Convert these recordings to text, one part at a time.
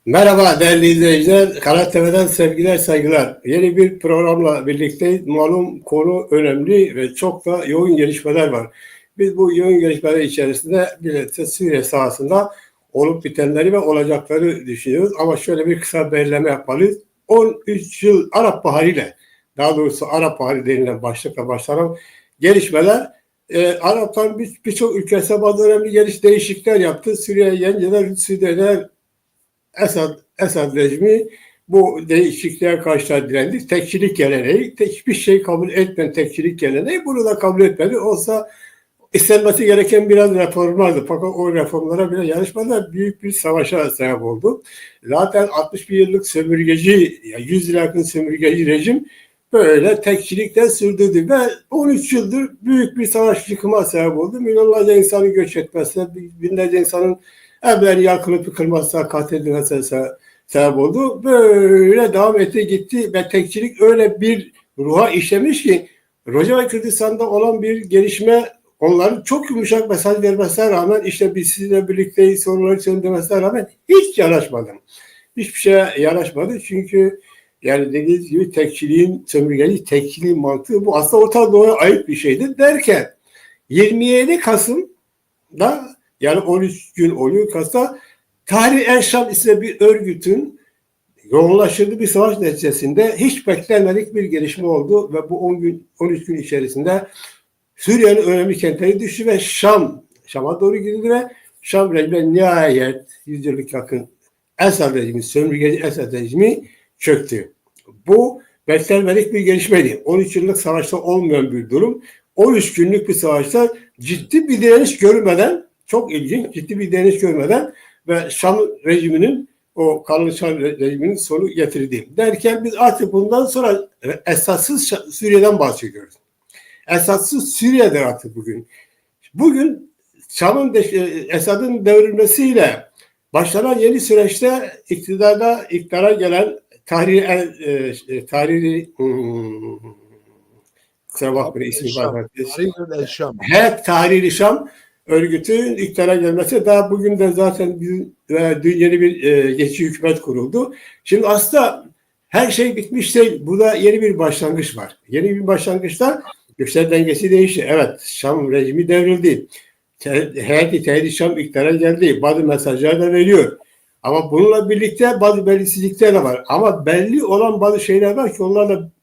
Merhaba değerli izleyiciler, Kanal TV'den sevgiler saygılar. Yeni bir programla birlikteyiz. Malum konu önemli ve çok da yoğun gelişmeler var. Biz bu yoğun gelişmeler içerisinde bilhassa Suriye sahasında olup bitenleri ve olacakları düşünüyoruz. Ama şöyle bir kısa belirleme yapmalıyız. 13 yıl Arap Baharı ile, daha doğrusu Arap Baharı denilen başlıkla başlanan gelişmeler Arap'tan birçok ülkesi bazı önemli değişiklikler yaptı. Suriye'ye yeniden Suriye'de Esad rejimi bu değişikliğe karşı direndi. Tekçilik geleneği, hiçbir şey kabul etmeyen tekçilik geleneği bunu da kabul etmedi. Olsa istenmesi gereken biraz reformlardı. Fakat o reformlara bile yarışmalar büyük bir savaşa sebep oldu. Zaten 61 yıllık sömürgeci, 100 yıla yakın sömürgeci rejim böyle tekçilikten sürdürdü ve 13 yıldır büyük bir savaş yıkıma sebep oldu. Milyonlarca insanın göç etmesine, binlerce insanın evlerini yakılıp yıkılmasına, katledilmesine sebep oldu. Böyle devam etti gitti ve tekçilik öyle bir ruha işlemiş ki Rojava Kürdistan'da olan bir gelişme onların çok yumuşak mesaj vermesine rağmen işte biz sizinle birlikteyiz sorunları çözmesine rağmen hiç yanaşmadım. Hiçbir şeye yanaşmadı çünkü yani dediğiniz gibi tekçiliğin, sömürgeci tekçiliğin mantığı bu aslında Orta Doğu'ya ait bir şeydi derken 27 Kasım'da yani 13 gün oluyor Kasım'da Tahrir-i Şam isimli bir örgütün yoğunlaştırdığı bir savaş neticesinde hiç beklenmedik bir gelişme oldu ve bu 13 gün içerisinde Suriye'nin önemli kentleri düştü ve Şam'a doğru gidildi ve Şam rejimi nihayet 100 yıllık yakın Esad rejimi, sömürgeci Esad rejimi çöktü. Bu beklenmedik bir gelişmeydi. 13 yıllık savaşta olmayan bir durum. 13 günlük bir savaşta ciddi bir direniş görmeden, çok ilginç, ciddi bir direniş görmeden ve Şam rejiminin, o kanlı Şam rejiminin sonu getirdi. Derken biz artık bundan sonra esassız Suriye'den bahsediyoruz. Esassız Suriye'dir artık bugün. Bugün Esad'ın devrilmesiyle başlanan yeni süreçte iktidara gelen kusura bakmayın ismi var. Tahrir-i Şam örgütü iktidara gelmesi daha bugün de zaten yeni bir geçici hükümet kuruldu. Şimdi aslında her şey bitmiş değil. Burada yeni bir başlangıç var. Yeni bir başlangıçta güçler dengesi değişti. Evet, Şam rejimi devrildi. Heyeti Tahrir-i Şam iktidara geldi. Bazı mesajlar da veriyor. Ama bununla birlikte bazı belirsizlikler de var. Ama belli olan bazı şeyler var ki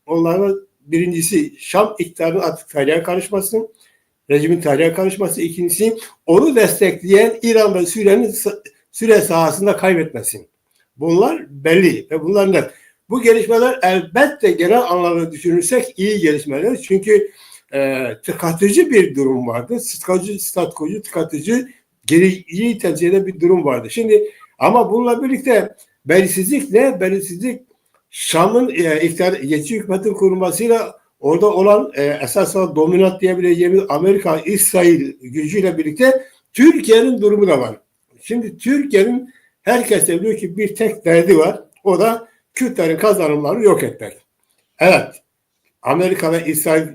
onlarla birincisi Şam iktidarının artık tarihe karışması, rejimin tarihe karışması. İkincisi onu destekleyen İran ve Suriye sahasında kaybetmesi. Bunlar belli ve bunlar net. Bu gelişmeler elbette genel anlamda düşünürsek iyi gelişmeler. Çünkü tıkatıcı bir durum vardı. Statkocu, tıkatıcı, geriyi temsil eden bir durum vardı. Şimdi ama bununla birlikte belirsizlik ne? Belirsizlik Şam'ın geçici hükümetin kurulmasıyla orada olan esas olarak dominant diyebileceğimiz Amerika, İsrail gücüyle birlikte Türkiye'nin durumu da var. Şimdi Türkiye'nin herkes de biliyor ki bir tek derdi var. O da Kürtlerin kazanımlarını yok etmek. Evet. Amerika ve İsrail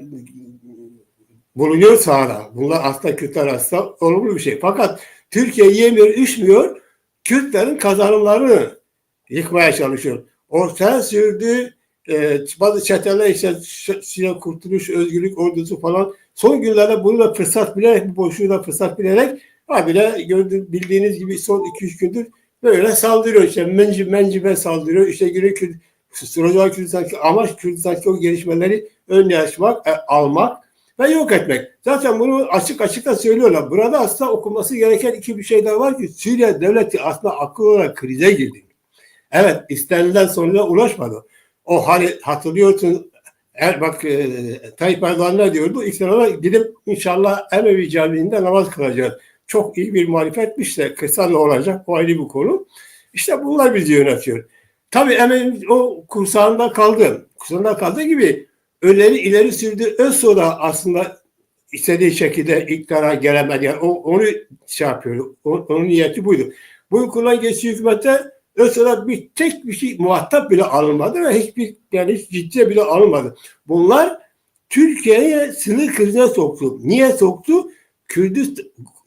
bulunuyor sahada. Bunlar aslında Kürtler arasında olumlu bir şey. Fakat Türkiye yemiyor, içmiyor. Kürtlerin kazanımlarını yıkmaya çalışıyor. Ortaya sürdüğü bazı çeteler işte Suriye Kurtuluş, Özgürlük Ordusu falan son günlerde bunu da fırsat bilerek, bu boşluğu da fırsat bilerek bile bildiğiniz gibi son 2-3 gündür böyle saldırıyor. İşte Mencibe saldırıyor. İşte Güney Kürdistan'daki amaç Kürdistan'daki o gelişmeleri önüne almak ve yok etmek. Zaten bunu açık da söylüyorlar. Burada aslında okunması gereken bir şey daha var ki Suriye devleti aslında akıl olarak krize girdi. Evet, istenilen sonuca ulaşmadı. O hani hatırlıyorsun Tayyip Erdoğan ne diyordu? İktidara gidip inşallah Emevi Camii'nde namaz kılacağız. Çok iyi bir marifetmiş de kısa ne olacak? O ayrı bir konu. İşte bunlar bizi yönetiyor. Tabii Emevi o kursağında kaldı. Kursağında kaldığı gibi ileri sürdü. Özso da aslında istediği şekilde iktidara gelemedi. Yani onu yapıyor. Onun niyeti buydu. Bu kurulan geçici hükümette Özso'da tek bir şey muhatap bile alınmadı ve hiç ciddiye bile alınmadı. Bunlar Türkiye'ye sınır krizine soktu. Niye soktu?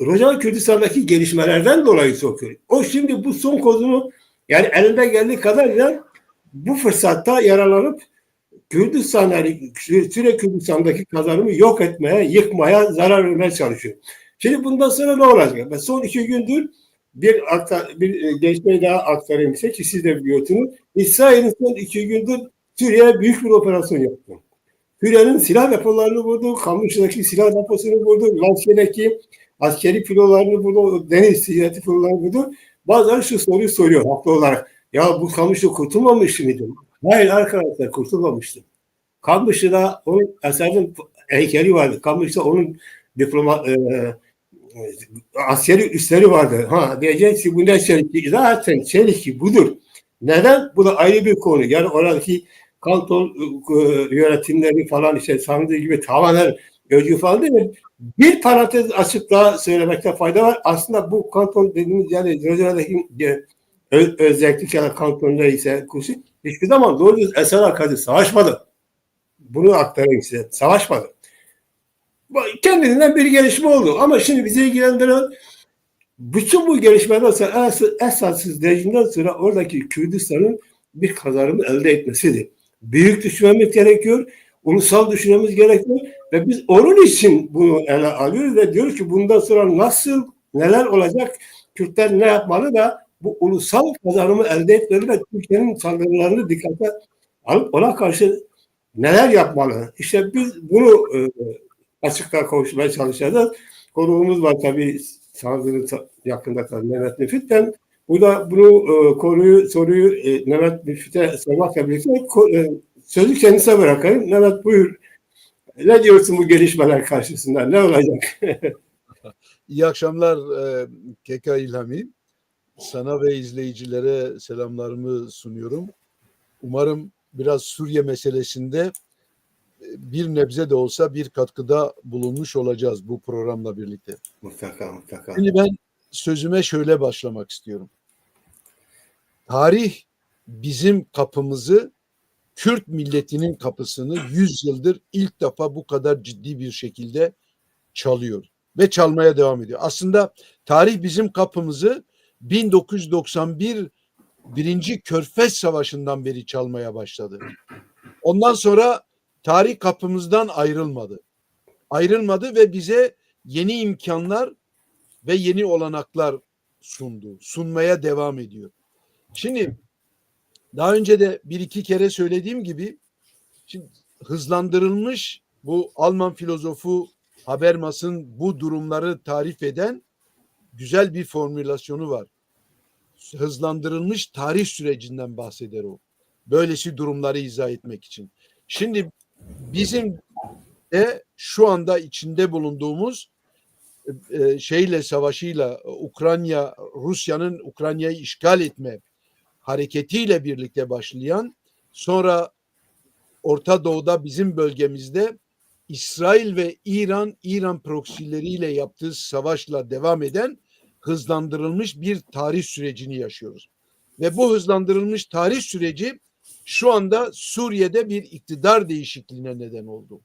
Rojava Kürdistan'daki gelişmelerden dolayı sokuyor. O şimdi bu son kozunu Yani elinde geldiği kadarıyla bu fırsatta yararlanıp Kürdistan, yani Suriye Kürdistan'daki kazanımı yok etmeye, yıkmaya, zarar vermeye çalışıyor. Şimdi bundan sonra ne olacak? Ben son 2 gündür bir gelişmeyi daha aktarayım size ki siz de biliyorsunuz. İsrail'in son 2 gündür Suriye'ye büyük bir operasyon yaptı. Suriye'nin silah depolarını vurdu, Kamışlı'daki silah deposunu vurdu, Laskiye'deki askeri filolarını vurdu, deniz ticareti filolarını vurdu. Bazıları şu soruyu soruyor haklı olarak. Ya bu Kamışlı kurtulmamış mıydı? Hayır arkadaşlar, kurtulmamıştı. Kamışlı'da onun eserinin heykeli vardı. Kamışlı'da onun diploma askeri üsleri vardı. Ha diyeceksin ki bu ne çelişki? Zaten çelişki budur. Neden? Bu da ayrı bir konu. Yani oradaki kanton yönetimleri falan işte sandığı gibi tamamen özgür falan değil mi? Bir parantez açıp daha söylemekte fayda var. Aslında bu kanton dediğimiz yani Rozo'daki özellik ya da kantonda ise kursu hiçbir zaman doğru düz Esad'a karşı savaşmadı. Bunu aktarayım size. Savaşmadı. Kendiliğinden bir gelişme oldu. Ama şimdi bizi ilgilendiren bütün bu gelişmeden sonra esassız rejimden sonra oradaki Kürdistan'ın bir kazanımı elde etmesidir. Büyük düşünmemiz gerekiyor. Ulusal düşünmemiz gerekiyor. Ve biz onun için bunu ele alıyoruz ve diyoruz ki bundan sonra nasıl, neler olacak, Kürtler ne yapmalı da bu ulusal kazanımı elde etmeli ve Türkiye'nin saldırılarını dikkate alıp ona karşı neler yapmalı? İşte biz bunu açıkta konuşmaya çalışacağız. Konuğumuz var tabii sağlığının yakında tabii Mehmet Müfit. Ben burada bunu soruyu Mehmet Müfit'e sormakla birlikte sözü kendisine bırakayım. Mehmet buyur. Ne diyorsun bu gelişmeler karşısında? Ne olacak? İyi akşamlar Keka İlhami. Sana ve izleyicilere selamlarımı sunuyorum. Umarım biraz Suriye meselesinde bir nebze de olsa bir katkıda bulunmuş olacağız bu programla birlikte. Mutlaka. Şimdi ben sözüme şöyle başlamak istiyorum. Tarih bizim kapımızı, Kürt milletinin kapısını 100 yıldır ilk defa bu kadar ciddi bir şekilde çalıyor ve çalmaya devam ediyor. Aslında tarih bizim kapımızı 1991 Birinci Körfez Savaşı'ndan beri çalmaya başladı. Ondan sonra tarih kapımızdan ayrılmadı. Ayrılmadı ve bize yeni imkanlar ve yeni olanaklar sundu. Sunmaya devam ediyor. Şimdi daha önce de bir iki kere söylediğim gibi şimdi hızlandırılmış bu Alman filozofu Habermas'ın bu durumları tarif eden güzel bir formülasyonu var. Hızlandırılmış tarih sürecinden bahseder o. Böylesi durumları izah etmek için. Şimdi bizim de şu anda içinde bulunduğumuz savaşıyla Rusya'nın Ukrayna'yı işgal etme hareketiyle birlikte başlayan, sonra Orta Doğu'da bizim bölgemizde İsrail ve İran proxileriyle yaptığı savaşla devam eden hızlandırılmış bir tarih sürecini yaşıyoruz. Ve bu hızlandırılmış tarih süreci şu anda Suriye'de bir iktidar değişikliğine neden oldu.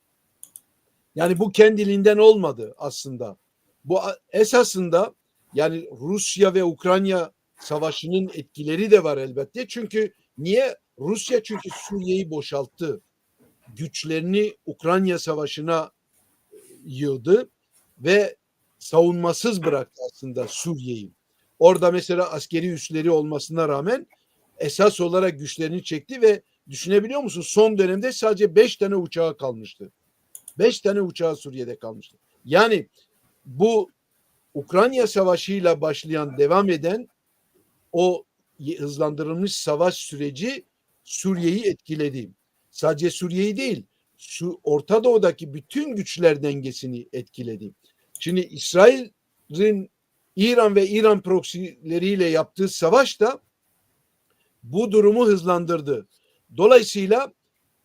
Yani bu kendiliğinden olmadı aslında. Bu esasında yani Rusya ve Ukrayna savaşının etkileri de var elbette. Çünkü niye? Rusya çünkü Suriye'yi boşalttı. Güçlerini Ukrayna savaşına yığdı ve savunmasız bıraktı aslında Suriye'yi. Orada mesela askeri üsleri olmasına rağmen esas olarak güçlerini çekti ve düşünebiliyor musun? Son dönemde sadece 5 tane uçağı kalmıştı. 5 tane uçağı Suriye'de kalmıştı. Yani bu Ukrayna savaşıyla başlayan, devam eden o hızlandırılmış savaş süreci Suriye'yi etkiledi. Sadece Suriye'yi değil, Orta Doğu'daki bütün güçler dengesini etkiledi. Şimdi İsrail'in İran ve İran proxileriyle yaptığı savaş da bu durumu hızlandırdı. Dolayısıyla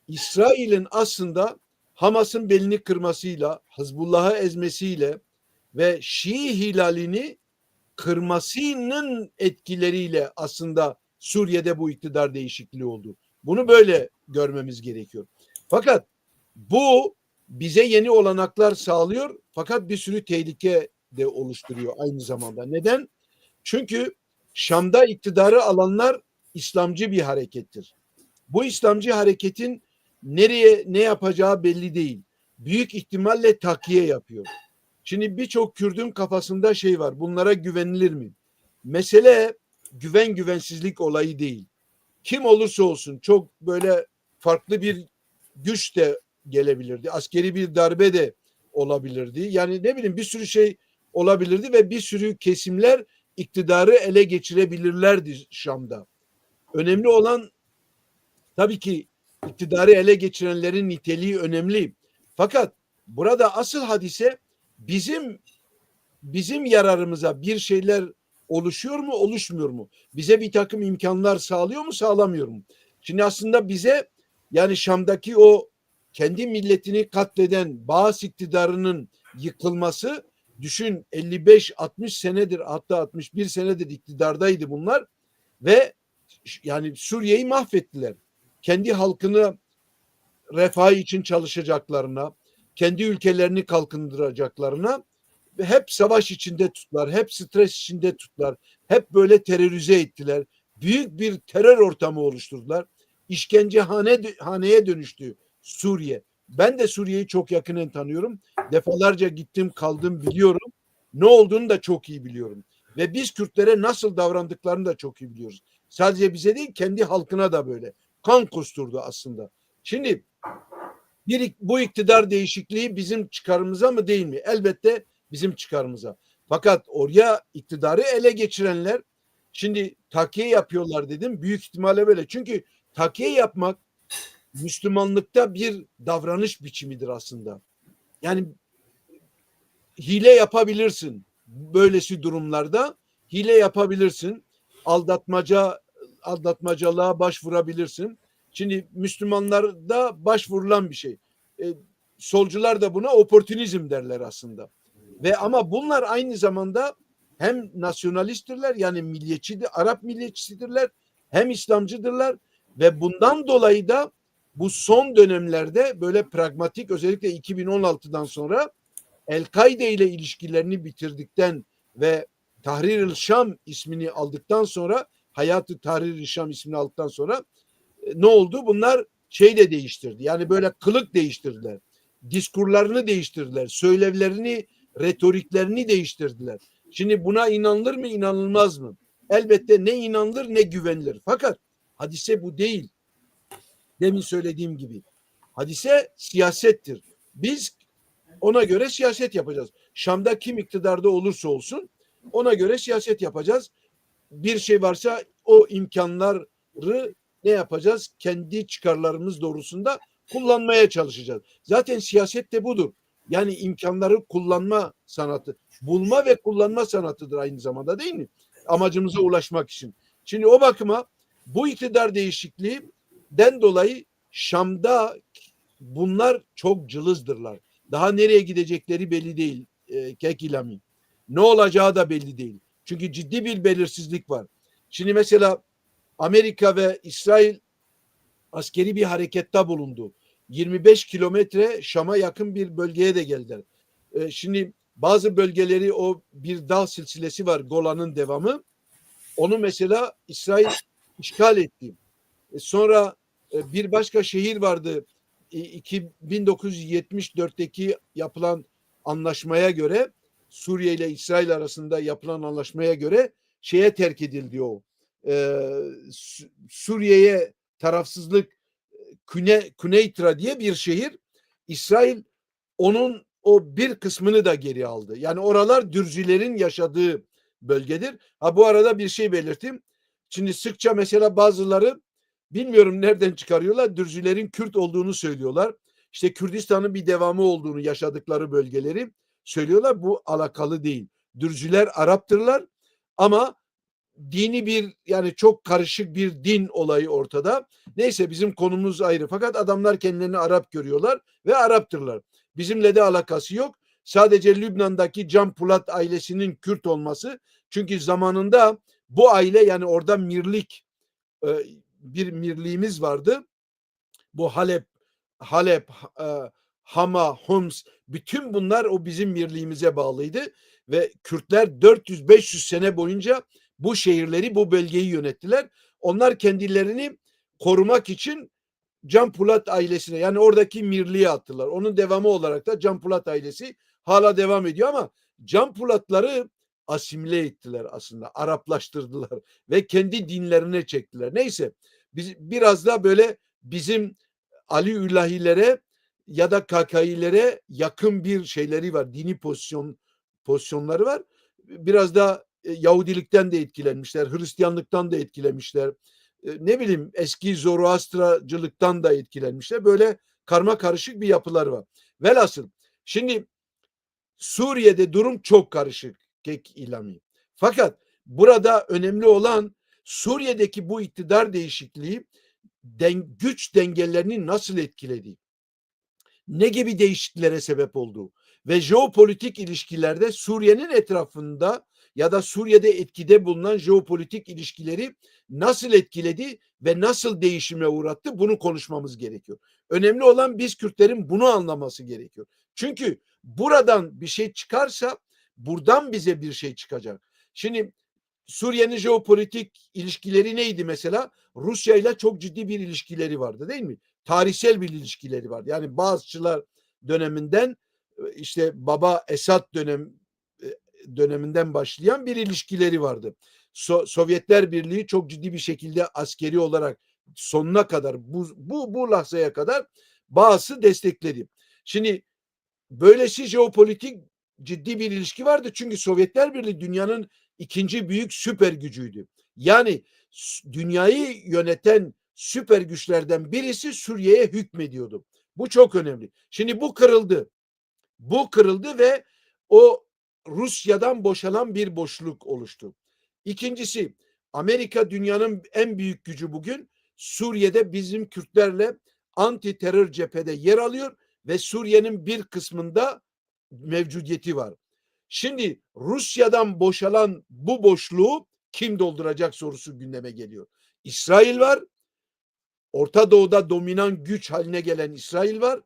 İsrail'in aslında Hamas'ın belini kırmasıyla, Hizbullah'ı ezmesiyle ve Şii hilalini kırmasının etkileriyle aslında Suriye'de bu iktidar değişikliği oldu. Bunu böyle görmemiz gerekiyor. Fakat bu bize yeni olanaklar sağlıyor fakat bir sürü tehlike de oluşturuyor aynı zamanda. Neden? Çünkü Şam'da iktidarı alanlar İslamcı bir harekettir. Bu İslamcı hareketin nereye ne yapacağı belli değil. Büyük ihtimalle takiye yapıyor. Şimdi birçok Kürt'ün kafasında şey var. Bunlara güvenilir mi? Mesele güvensizlik olayı değil. Kim olursa olsun çok böyle farklı bir güç de gelebilirdi. Askeri bir darbe de olabilirdi. Yani ne bileyim bir sürü şey olabilirdi ve bir sürü kesimler iktidarı ele geçirebilirlerdi Şam'da. Önemli olan tabii ki iktidarı ele geçirenlerin niteliği önemli. Fakat burada asıl hadise bizim yararımıza bir şeyler oluşuyor mu, oluşmuyor mu? Bize bir takım imkanlar sağlıyor mu, sağlamıyor mu? Şimdi aslında bize yani Şam'daki o kendi milletini katleden Baas iktidarının yıkılması, düşün 55-60 senedir, hatta 61 senedir iktidardaydı bunlar ve yani Suriye'yi mahvettiler. Kendi halkını refah için çalışacaklarına, kendi ülkelerini kalkındıracaklarına hep savaş içinde tuttular, hep stres içinde tuttular, hep böyle terörize ettiler. Büyük bir terör ortamı oluşturdular. İşkencehaneye dönüştü Suriye. Ben de Suriye'yi çok yakinen tanıyorum. Defalarca gittim, kaldım, biliyorum. Ne olduğunu da çok iyi biliyorum. Ve biz Kürtlere nasıl davrandıklarını da çok iyi biliyoruz. Sadece bize değil, kendi halkına da böyle. Kan kusturdu aslında. Şimdi bu iktidar değişikliği bizim çıkarımıza mı değil mi? Elbette bizim çıkarımıza. Fakat oraya iktidarı ele geçirenler şimdi takiye yapıyorlar dedim. Büyük ihtimalle böyle. Çünkü takiye yapmak Müslümanlıkta bir davranış biçimidir aslında. Yani hile yapabilirsin. Böylesi durumlarda hile yapabilirsin. Aldatmacalığa başvurabilirsin. Şimdi Müslümanlarda başvurulan bir şey. Solcular da buna oportunizm derler aslında. Ve ama bunlar aynı zamanda hem nasyonalisttirler, yani milliyetçidir, Arap milliyetçisidirler, hem İslamcıdırlar ve bundan dolayı da bu son dönemlerde böyle pragmatik, özellikle 2016'dan sonra El-Kaide ile ilişkilerini bitirdikten ve Tahrir-i Şam ismini aldıktan sonra, Hayat-ı Tahrir-i Şam ismini aldıktan sonra ne oldu? Bunlar şey de değiştirdi. Yani böyle kılık değiştirdiler. Diskurlarını değiştirdiler. Söylevlerini, retoriklerini değiştirdiler. Şimdi buna inanılır mı, inanılmaz mı? Elbette ne inanılır ne güvenilir. Fakat hadise bu değil. Demin söylediğim gibi. Hadise siyasettir. Biz ona göre siyaset yapacağız. Şam'da kim iktidarda olursa olsun ona göre siyaset yapacağız. Bir şey varsa o imkanları ne yapacağız? Kendi çıkarlarımız doğrusunda kullanmaya çalışacağız. Zaten siyaset de budur. Yani imkanları kullanma sanatı. Bulma ve kullanma sanatıdır aynı zamanda, değil mi? Amacımıza ulaşmak için. Şimdi o bakıma bu iktidar değişikliğinden dolayı Şam'da bunlar çok cılızdırlar. Daha nereye gidecekleri belli değil. Kekilami. Ne olacağı da belli değil. Çünkü ciddi bir belirsizlik var. Şimdi mesela Amerika ve İsrail askeri bir harekette bulundu. 25 kilometre Şam'a yakın bir bölgeye de geldiler. Şimdi bazı bölgeleri, o bir dağ silsilesi var, Golan'ın devamı. Onu mesela İsrail işgal etti. Sonra bir başka şehir vardı. 1974'teki yapılan anlaşmaya göre, Suriye ile İsrail arasında yapılan anlaşmaya göre şeye terk edildi o. Suriye'ye tarafsızlık, Kuneytra diye bir şehir. İsrail onun o bir kısmını da geri aldı. Yani oralar Dürzilerin yaşadığı bölgedir. Ha, bu arada bir şey belirteyim. Şimdi sıkça mesela bazıları, bilmiyorum nereden çıkarıyorlar, Dürzilerin Kürt olduğunu söylüyorlar. İşte Kürdistan'ın bir devamı olduğunu, yaşadıkları bölgeleri söylüyorlar. Bu alakalı değil. Dürziler Arap'tırlar ama dini bir, yani çok karışık bir din olayı ortada. Neyse, bizim konumuz ayrı. Fakat adamlar kendilerini Arap görüyorlar ve Arap'tırlar. Bizimle de alakası yok. Sadece Lübnan'daki Can Pulat ailesinin Kürt olması. Çünkü zamanında bu aile, yani orada mirlik, bir mirliğimiz vardı. Bu Halep, Hama, Homs, bütün bunlar o bizim mirliğimize bağlıydı ve Kürtler 400-500 sene boyunca bu şehirleri, bu bölgeyi yönettiler. Onlar kendilerini korumak için Can Polat ailesine, yani oradaki Mirli'ye attılar. Onun devamı olarak da Can Polat ailesi hala devam ediyor ama Can Polatları asimile ettiler aslında. Araplaştırdılar ve kendi dinlerine çektiler. Neyse, biz biraz da böyle bizim Ali Ülahilere ya da KKİ'lere yakın bir şeyleri var. Dini pozisyonları var. Biraz da Yahudilikten de etkilenmişler. Hristiyanlıktan da etkilenmişler. Ne bileyim, eski Zoroastracılıktan da etkilenmişler. Böyle karma karışık bir yapıları var. Velhasıl şimdi Suriye'de durum çok karışık Kek İlami. Fakat burada önemli olan Suriye'deki bu iktidar değişikliği güç dengelerini nasıl etkiledi? Ne gibi değişikliklere sebep oldu? Ve jeopolitik ilişkilerde Suriye'nin etrafında ya da Suriye'de etkide bulunan jeopolitik ilişkileri nasıl etkiledi ve nasıl değişime uğrattı? Bunu konuşmamız gerekiyor. Önemli olan biz Kürtlerin bunu anlaması gerekiyor. Çünkü buradan bir şey çıkarsa buradan bize bir şey çıkacak. Şimdi Suriye'nin jeopolitik ilişkileri neydi mesela? Rusya ile çok ciddi bir ilişkileri vardı, değil mi? Tarihsel bir ilişkileri vardı. Yani Bağızçılar döneminden işte Baba Esad döneminden başlayan bir ilişkileri vardı. Sovyetler Birliği çok ciddi bir şekilde askeri olarak sonuna kadar bu lahzaya kadar Bağız'ı destekledi. Şimdi böylesi jeopolitik ciddi bir ilişki vardı. Çünkü Sovyetler Birliği dünyanın ikinci büyük süper gücüydü. Yani dünyayı yöneten süper güçlerden birisi Suriye'ye hükmediyordu. Bu çok önemli. Şimdi bu kırıldı. Bu kırıldı ve o Rusya'dan boşalan bir boşluk oluştu. İkincisi, Amerika dünyanın en büyük gücü bugün. Suriye'de bizim Kürtlerle anti terör cephede yer alıyor ve Suriye'nin bir kısmında mevcudiyeti var. Şimdi Rusya'dan boşalan bu boşluğu kim dolduracak sorusu gündeme geliyor. İsrail var. Orta Doğu'da dominant güç haline gelen İsrail var.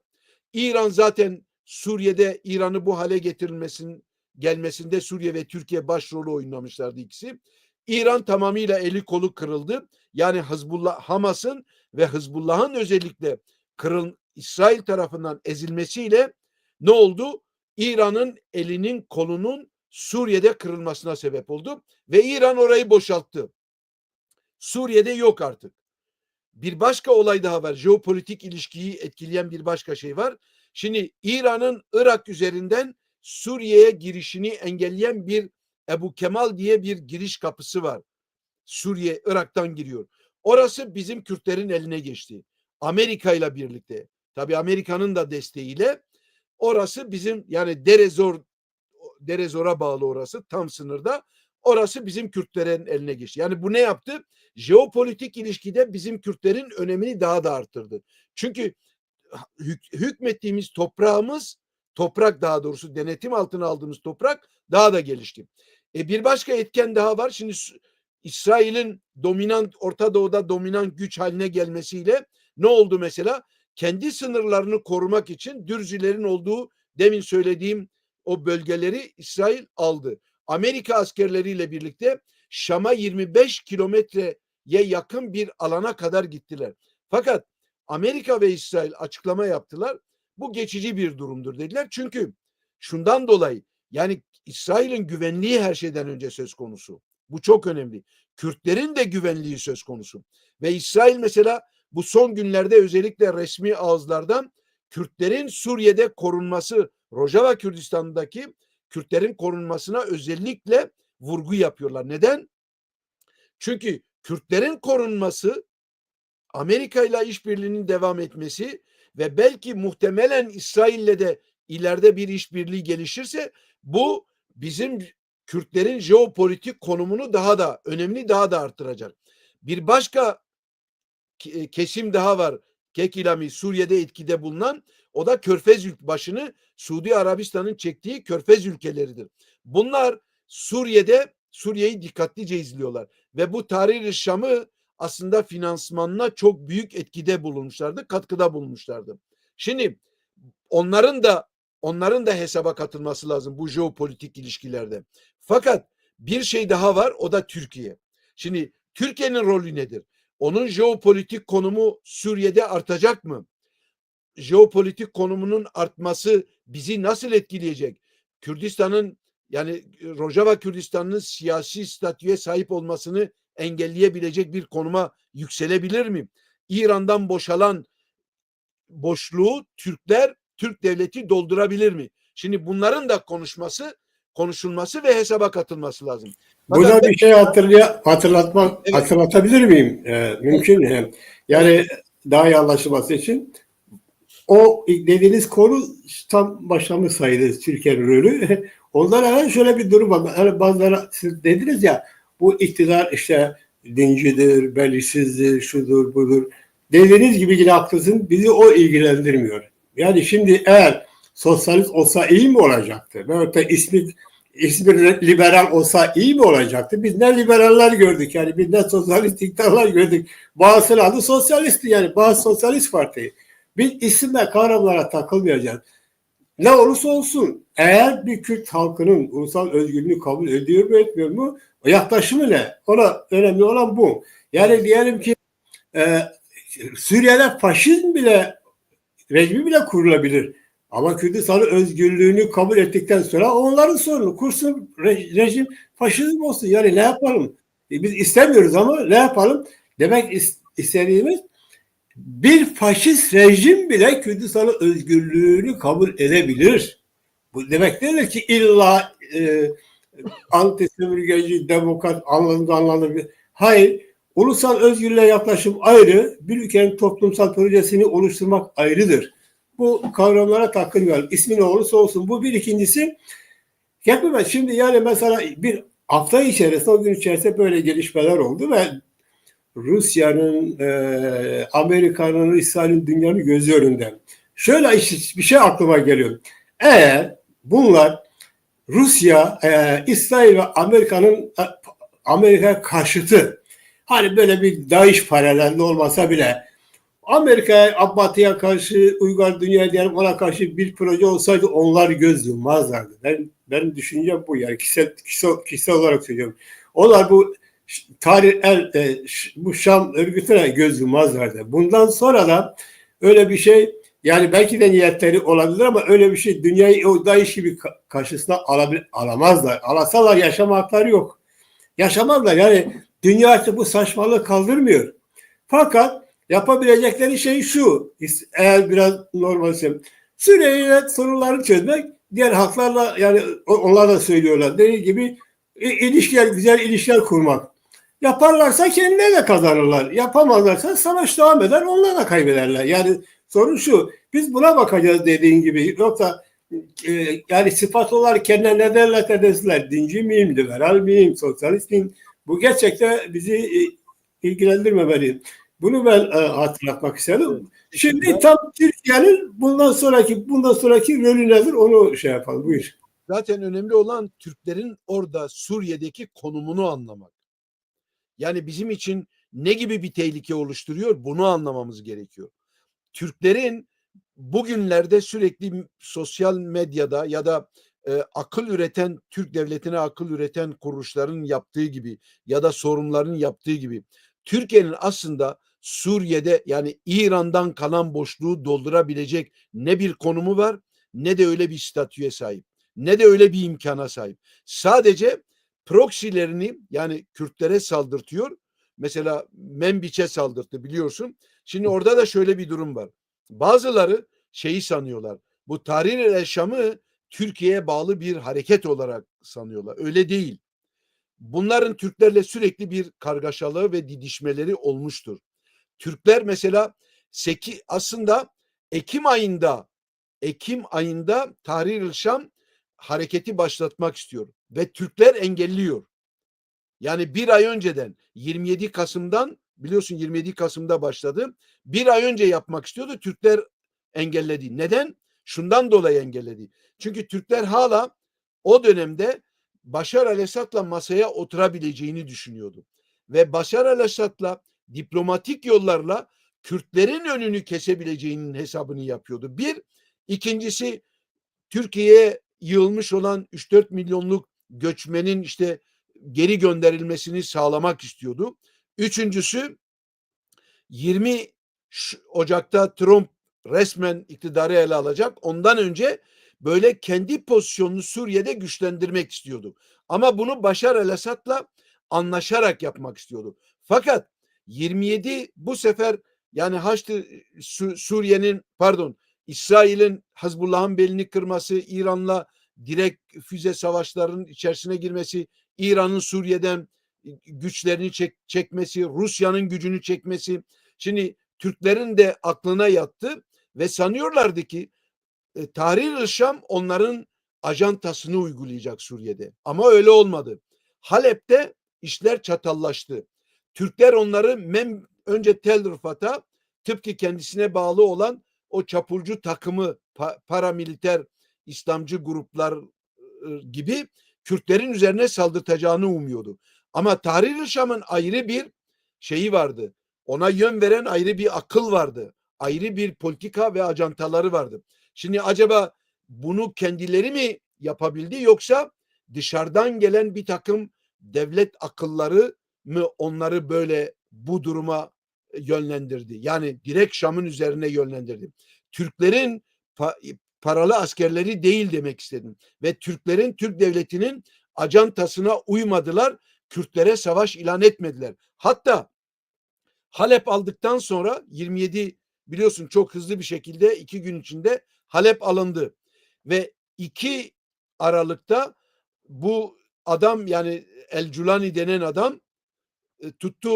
İran zaten Suriye'de İran'ı bu hale gelmesinde Suriye ve Türkiye başrolü oynamışlardı ikisi. İran tamamıyla eli kolu kırıldı. Yani Hamas'ın ve Hizbullah'ın özellikle İsrail tarafından ezilmesiyle ne oldu? İran'ın elinin kolunun Suriye'de kırılmasına sebep oldu ve İran orayı boşalttı. Suriye'de yok artık. Bir başka olay daha var. Jeopolitik ilişkiyi etkileyen bir başka şey var. Şimdi İran'ın Irak üzerinden Suriye'ye girişini engelleyen bir Ebu Kemal diye bir giriş kapısı var. Suriye, Irak'tan giriyor. Orası bizim Kürtlerin eline geçti. Amerika ile birlikte. Tabii Amerika'nın da desteğiyle orası bizim, yani Derezor'a bağlı orası, tam sınırda. Orası bizim Kürtlerin eline geçti. Yani bu ne yaptı? Jeopolitik ilişkide bizim Kürtlerin önemini daha da arttırdı. Çünkü hükmettiğimiz toprak daha doğrusu denetim altına aldığımız toprak daha da gelişti. Bir başka etken daha var. Şimdi İsrail'in Orta Doğu'da dominant güç haline gelmesiyle ne oldu mesela? Kendi sınırlarını korumak için Dürzilerin olduğu demin söylediğim o bölgeleri İsrail aldı. Amerika askerleriyle birlikte Şam'a 25 kilometreye yakın bir alana kadar gittiler. Fakat Amerika ve İsrail açıklama yaptılar. Bu geçici bir durumdur dediler. Çünkü şundan dolayı, yani İsrail'in güvenliği her şeyden önce söz konusu. Bu çok önemli. Kürtlerin de güvenliği söz konusu. Ve İsrail mesela bu son günlerde özellikle resmi ağızlardan Kürtlerin Suriye'de korunması, Rojava Kürdistan'daki Kürtlerin korunmasına özellikle vurgu yapıyorlar. Neden? Çünkü Kürtlerin korunması, Amerika ile işbirliğinin devam etmesi ve belki muhtemelen İsrail'le de ileride bir işbirliği gelişirse bu bizim Kürtlerin jeopolitik konumunu daha da önemli, daha da arttıracak. Bir başka kesim daha var. Kekilami Suriye'de etkide bulunan, o da Körfez başını Suudi Arabistan'ın çektiği Körfez ülkeleridir. Bunlar Suriye'yi dikkatlice izliyorlar ve bu Tahrir-i Şam'ı aslında finansmanına çok büyük etkide bulunmuşlardı, katkıda bulunmuşlardı. Şimdi onların da hesaba katılması lazım bu jeopolitik ilişkilerde. Fakat bir şey daha var, o da Türkiye. Şimdi Türkiye'nin rolü nedir? Onun jeopolitik konumu Suriye'de artacak mı? Jeopolitik konumunun artması bizi nasıl etkileyecek? Kürdistan'ın yani Rojava Kürdistan'ın siyasi statüye sahip olmasını engelleyebilecek bir konuma yükselebilir mi? İran'dan boşalan boşluğu Türk devleti doldurabilir mi? Şimdi bunların da konuşulması ve hesaba katılması lazım. Burada bir şey Evet. hatırlatabilir miyim? Mümkün. Yani daha iyi anlaşılması için. O dediğiniz konu tam başlamış sayılır, Türkiye'nin rolü. Ondan hemen şöyle bir durum var. Hani bazıları siz dediniz ya, bu iktidar işte dincidir, belirsizdir, şudur budur. Dediğiniz gibi yine haklısın. Bizi o ilgilendirmiyor. Yani şimdi eğer sosyalist olsa iyi mi olacaktı? Veyahut da ismi liberal olsa iyi mi olacaktı? Biz ne liberaller gördük, yani biz ne sosyalist iktidarlar gördük. Bazıları adı sosyalistti, yani bazı sosyalist parti. Biz isim ve kavramlara takılmayacağız. Ne olursa olsun, eğer bir Kürt halkının ulusal özgürlüğünü kabul ediyor mu etmiyor mu, o yaklaşımı ne? Ona önemli olan bu. Yani diyelim ki e, Suriye'de faşizm bile, rejimi bile kurulabilir. Ama Kürdistan'ın özgürlüğünü kabul ettikten sonra onların sorunu. Kursun rejim faşizm olsun. Yani ne yapalım? Biz istemiyoruz ama ne yapalım? Demek istediğimiz, bir faşist rejim bile Kürdistan'ın özgürlüğünü kabul edebilir. Bu demek değildir ki illa anti sömürgeci, demokrat anlamda. Hayır. Ulusal özgürlüğe yaklaşım ayrı, bir ülkenin toplumsal projesini oluşturmak ayrıdır. Bu kavramlara takılmayalım. İsmi ne olursa olsun. Bu bir. İkincisi, yapamaz. Şimdi yani mesela bir hafta içerisinde, o gün içerisinde böyle gelişmeler oldu ve Rusya'nın, Amerika'nın, İsrail'in, dünyanın gözü önünde. Şöyle bir şey aklıma geliyor. Eğer bunlar Rusya, İsrail ve Amerika karşıtı, hani böyle bir DAEŞ paralelinde olmasa bile Amerika'ya, Batı'ya karşı, Uygar dünya diyelim, ona karşı bir proje olsaydı onlar göz yummazlardı. Benim düşüncem bu, yani kişisel olarak söylüyorum. Onlar bu bu Şam örgütüne göz yummazlardı. Bundan sonra da öyle bir şey, yani belki de niyetleri olabilir ama öyle bir şey dünyayı o DAEŞ gibi karşısına alamazlar. Alasalar yaşama hakları yok. Yaşamazlar. Yani dünya artık bu saçmalığı kaldırmıyor. Fakat yapabilecekleri şey şu, eğer biraz normalse, Suriye'yle sorunları çözmek, diğer halklarla, yani onlar da söylüyorlar, dediği gibi güzel ilişkiler kurmak. Yaparlarsa kendileri de kazanırlar. Yapamazlarsa savaş devam eder, onlar da kaybederler. Yani sorun şu, biz buna bakacağız dediğin gibi. Yoksa yani sıfat olarak kendine ne derler desinler, dinci miyim, liberal miyim, sosyalist miyim? Bu gerçekten bizi ilgilendirmemeli. Bunu ben hatırlatmak istedim. Şimdi tam Türkiye'nin bundan sonraki rolü nedir, onu şey yapalım. Buyur. Zaten önemli olan Türklerin orada Suriye'deki konumunu anlamak. Yani bizim için ne gibi bir tehlike oluşturuyor, bunu anlamamız gerekiyor. Türklerin bugünlerde sürekli sosyal medyada ya da akıl üreten, Türk devletine akıl üreten kuruluşların yaptığı gibi ya da sorunların yaptığı gibi, Türkiye'nin aslında Suriye'de, yani İran'dan kalan boşluğu doldurabilecek ne bir konumu var, ne de öyle bir statüye sahip, ne de öyle bir imkana sahip. Sadece proksilerini, yani Kürtlere saldırtıyor. Mesela Menbiç'e saldırttı, biliyorsun. Şimdi orada da şöyle bir durum var. Bazıları şeyi sanıyorlar. Bu Tahrir el Şam'ı Türkiye'ye bağlı bir hareket olarak sanıyorlar. Öyle değil. Bunların Türklerle sürekli bir kargaşalığı ve didişmeleri olmuştur. Türkler mesela aslında Ekim ayında Tahrir el Şam hareketi başlatmak istiyor ve Türkler engelliyor. Yani bir ay önceden, 27 Kasım'dan, biliyorsun 27 Kasım'da başladı. Bir ay önce yapmak istiyordu. Türkler engelledi. Neden? Şundan dolayı engelledi. Çünkü Türkler hala o dönemde Başar al-Esad'la masaya oturabileceğini düşünüyordu. Ve Başar al-Esad'la diplomatik yollarla Kürtlerin önünü kesebileceğinin hesabını yapıyordu. Bir. İkincisi, Türkiye'ye yığılmış olan 3-4 milyonluk göçmenin işte geri gönderilmesini sağlamak istiyordu. Üçüncüsü 20 Ocak'ta Trump resmen iktidarı ele alacak. Ondan önce böyle kendi pozisyonunu Suriye'de güçlendirmek istiyordu. Ama bunu Başar el-Esad'la anlaşarak yapmak istiyordu. Fakat 27 bu sefer yani Suriye'nin İsrail'in Hezbollah'ın belini kırması, İran'la direkt füze savaşlarının içerisine girmesi, İran'ın Suriye'den güçlerini çekmesi, Rusya'nın gücünü çekmesi. Şimdi Türklerin de aklına yattı ve sanıyorlardı ki Tahrir-i Şam onların ajantasını uygulayacak Suriye'de. Ama öyle olmadı. Halep'te işler çatallaştı. Türkler onları önce Tel Rifat'a tıpkı kendisine bağlı olan o çapulcu takımı paramiliter İslamcı gruplar gibi Kürtlerin üzerine saldırtacağını umuyordu. Ama Tahrir-i Şam'ın ayrı bir şeyi vardı. Ona yön veren ayrı bir akıl vardı. Ayrı bir politika ve ajantaları vardı. Şimdi acaba bunu kendileri mi yapabildi yoksa dışarıdan gelen bir takım devlet akılları mı onları böyle bu duruma yönlendirdi? Yani direkt Şam'ın üzerine yönlendirdi. Türklerin paralı askerleri değil demek istedim. Ve Türklerin, Türk devletinin ajantasına uymadılar. Kürtlere savaş ilan etmediler. Hatta Halep aldıktan sonra 27 biliyorsun çok hızlı bir şekilde 2 gün içinde Halep alındı. Ve 2 Aralık'ta bu adam yani El Culani denen adam tuttu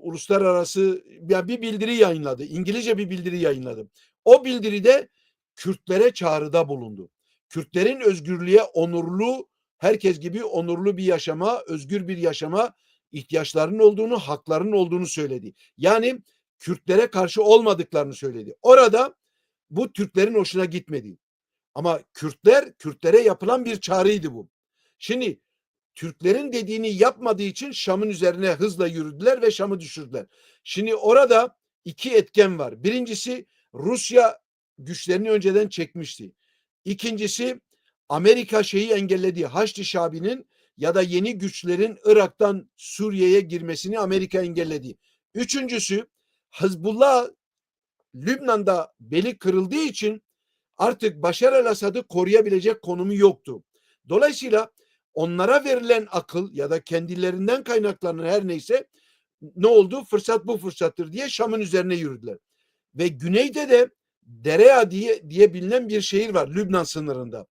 uluslararası bir bildiri yayınladı. İngilizce bir bildiri yayınladı. O bildiride Kürtlere çağrıda bulundu. Kürtlerin özgürlüğe onurlu, herkes gibi onurlu bir yaşama, özgür bir yaşama ihtiyaçlarının olduğunu, haklarının olduğunu söyledi. Yani Kürtlere karşı olmadıklarını söyledi. Orada bu Türklerin hoşuna gitmedi. Ama Kürtlere yapılan bir çağrıydı bu. Şimdi Türklerin dediğini yapmadığı için Şam'ın üzerine hızla yürüdüler ve Şam'ı düşürdüler. Şimdi orada 2 etken var. Birincisi Rusya güçlerini önceden çekmişti. İkincisi Amerika şeyi engelledi. Haçlı Şabi'nin ya da yeni güçlerin Irak'tan Suriye'ye girmesini Amerika engelledi. Üçüncüsü Hizbullah Lübnan'da beli kırıldığı için artık Başar el-Asad'ı koruyabilecek konumu yoktu. Dolayısıyla onlara verilen akıl ya da kendilerinden kaynaklanan her neyse ne oldu? Fırsat bu fırsattır diye Şam'ın üzerine yürüdüler. Ve güneyde de Derea diye bilinen bir şehir var Lübnan sınırında.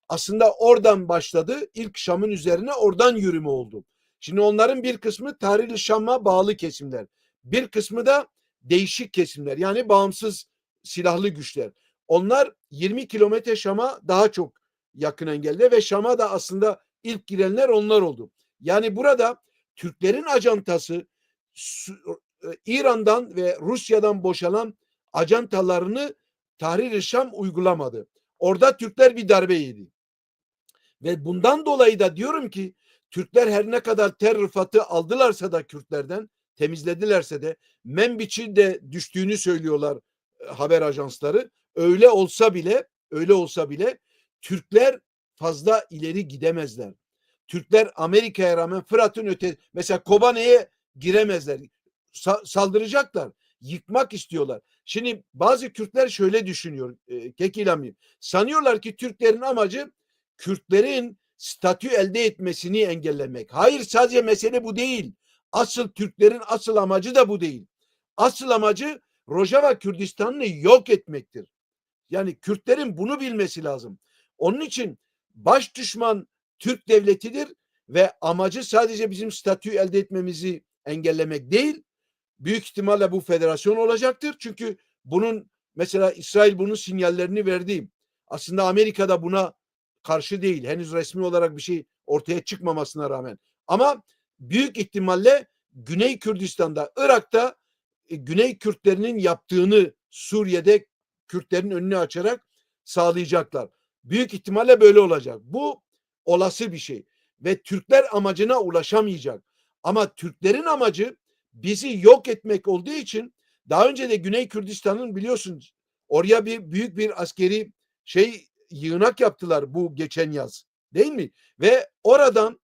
Aslında oradan başladı. İlk Şam'ın üzerine oradan yürüme oldu. Şimdi onların bir kısmı Tahrir-i Şam'a bağlı kesimler. Bir kısmı da değişik kesimler. Yani bağımsız silahlı güçler. Onlar 20 kilometre Şam'a daha çok yakın engelde ve Şam'a da aslında ilk girenler onlar oldu. Yani burada Türklerin ajantası İran'dan ve Rusya'dan boşalan ajantalarını Tahrir-i Şam uygulamadı. Orada Türkler bir darbe yedi. Ve bundan dolayı da diyorum ki Türkler her ne kadar Tel Rifat'ı aldılarsa da Kürtlerden temizledilerse de Menbiç'in de düştüğünü söylüyorlar haber ajansları. Öyle olsa bile Türkler fazla ileri gidemezler. Türkler Amerika'ya rağmen Fırat'ın mesela Kobane'ye giremezler. Saldıracaklar. Yıkmak istiyorlar. Şimdi bazı Kürtler şöyle düşünüyor. Kekilami. Sanıyorlar ki Türklerin amacı Kürtlerin statü elde etmesini engellemek. Hayır, sadece mesele bu değil. Asıl Türklerin asıl amacı da bu değil. Asıl amacı Rojava Kürdistan'ı yok etmektir. Yani Kürtlerin bunu bilmesi lazım. Onun için baş düşman Türk devletidir ve amacı sadece bizim statü elde etmemizi engellemek değil. Büyük ihtimalle bu federasyon olacaktır. Çünkü bunun mesela İsrail bunun sinyallerini verdi. Aslında Amerika da buna karşı değil. Henüz resmi olarak bir şey ortaya çıkmamasına rağmen. Ama büyük ihtimalle Güney Kürdistan'da, Irak'ta Güney Kürtlerinin yaptığını Suriye'de Kürtlerin önünü açarak sağlayacaklar. Büyük ihtimalle böyle olacak. Bu olası bir şey. Ve Türkler amacına ulaşamayacak. Ama Türklerin amacı bizi yok etmek olduğu için daha önce de Güney Kürdistan'ın biliyorsunuz oraya büyük bir askeri yığınak yaptılar bu geçen yaz. Değil mi? Ve oradan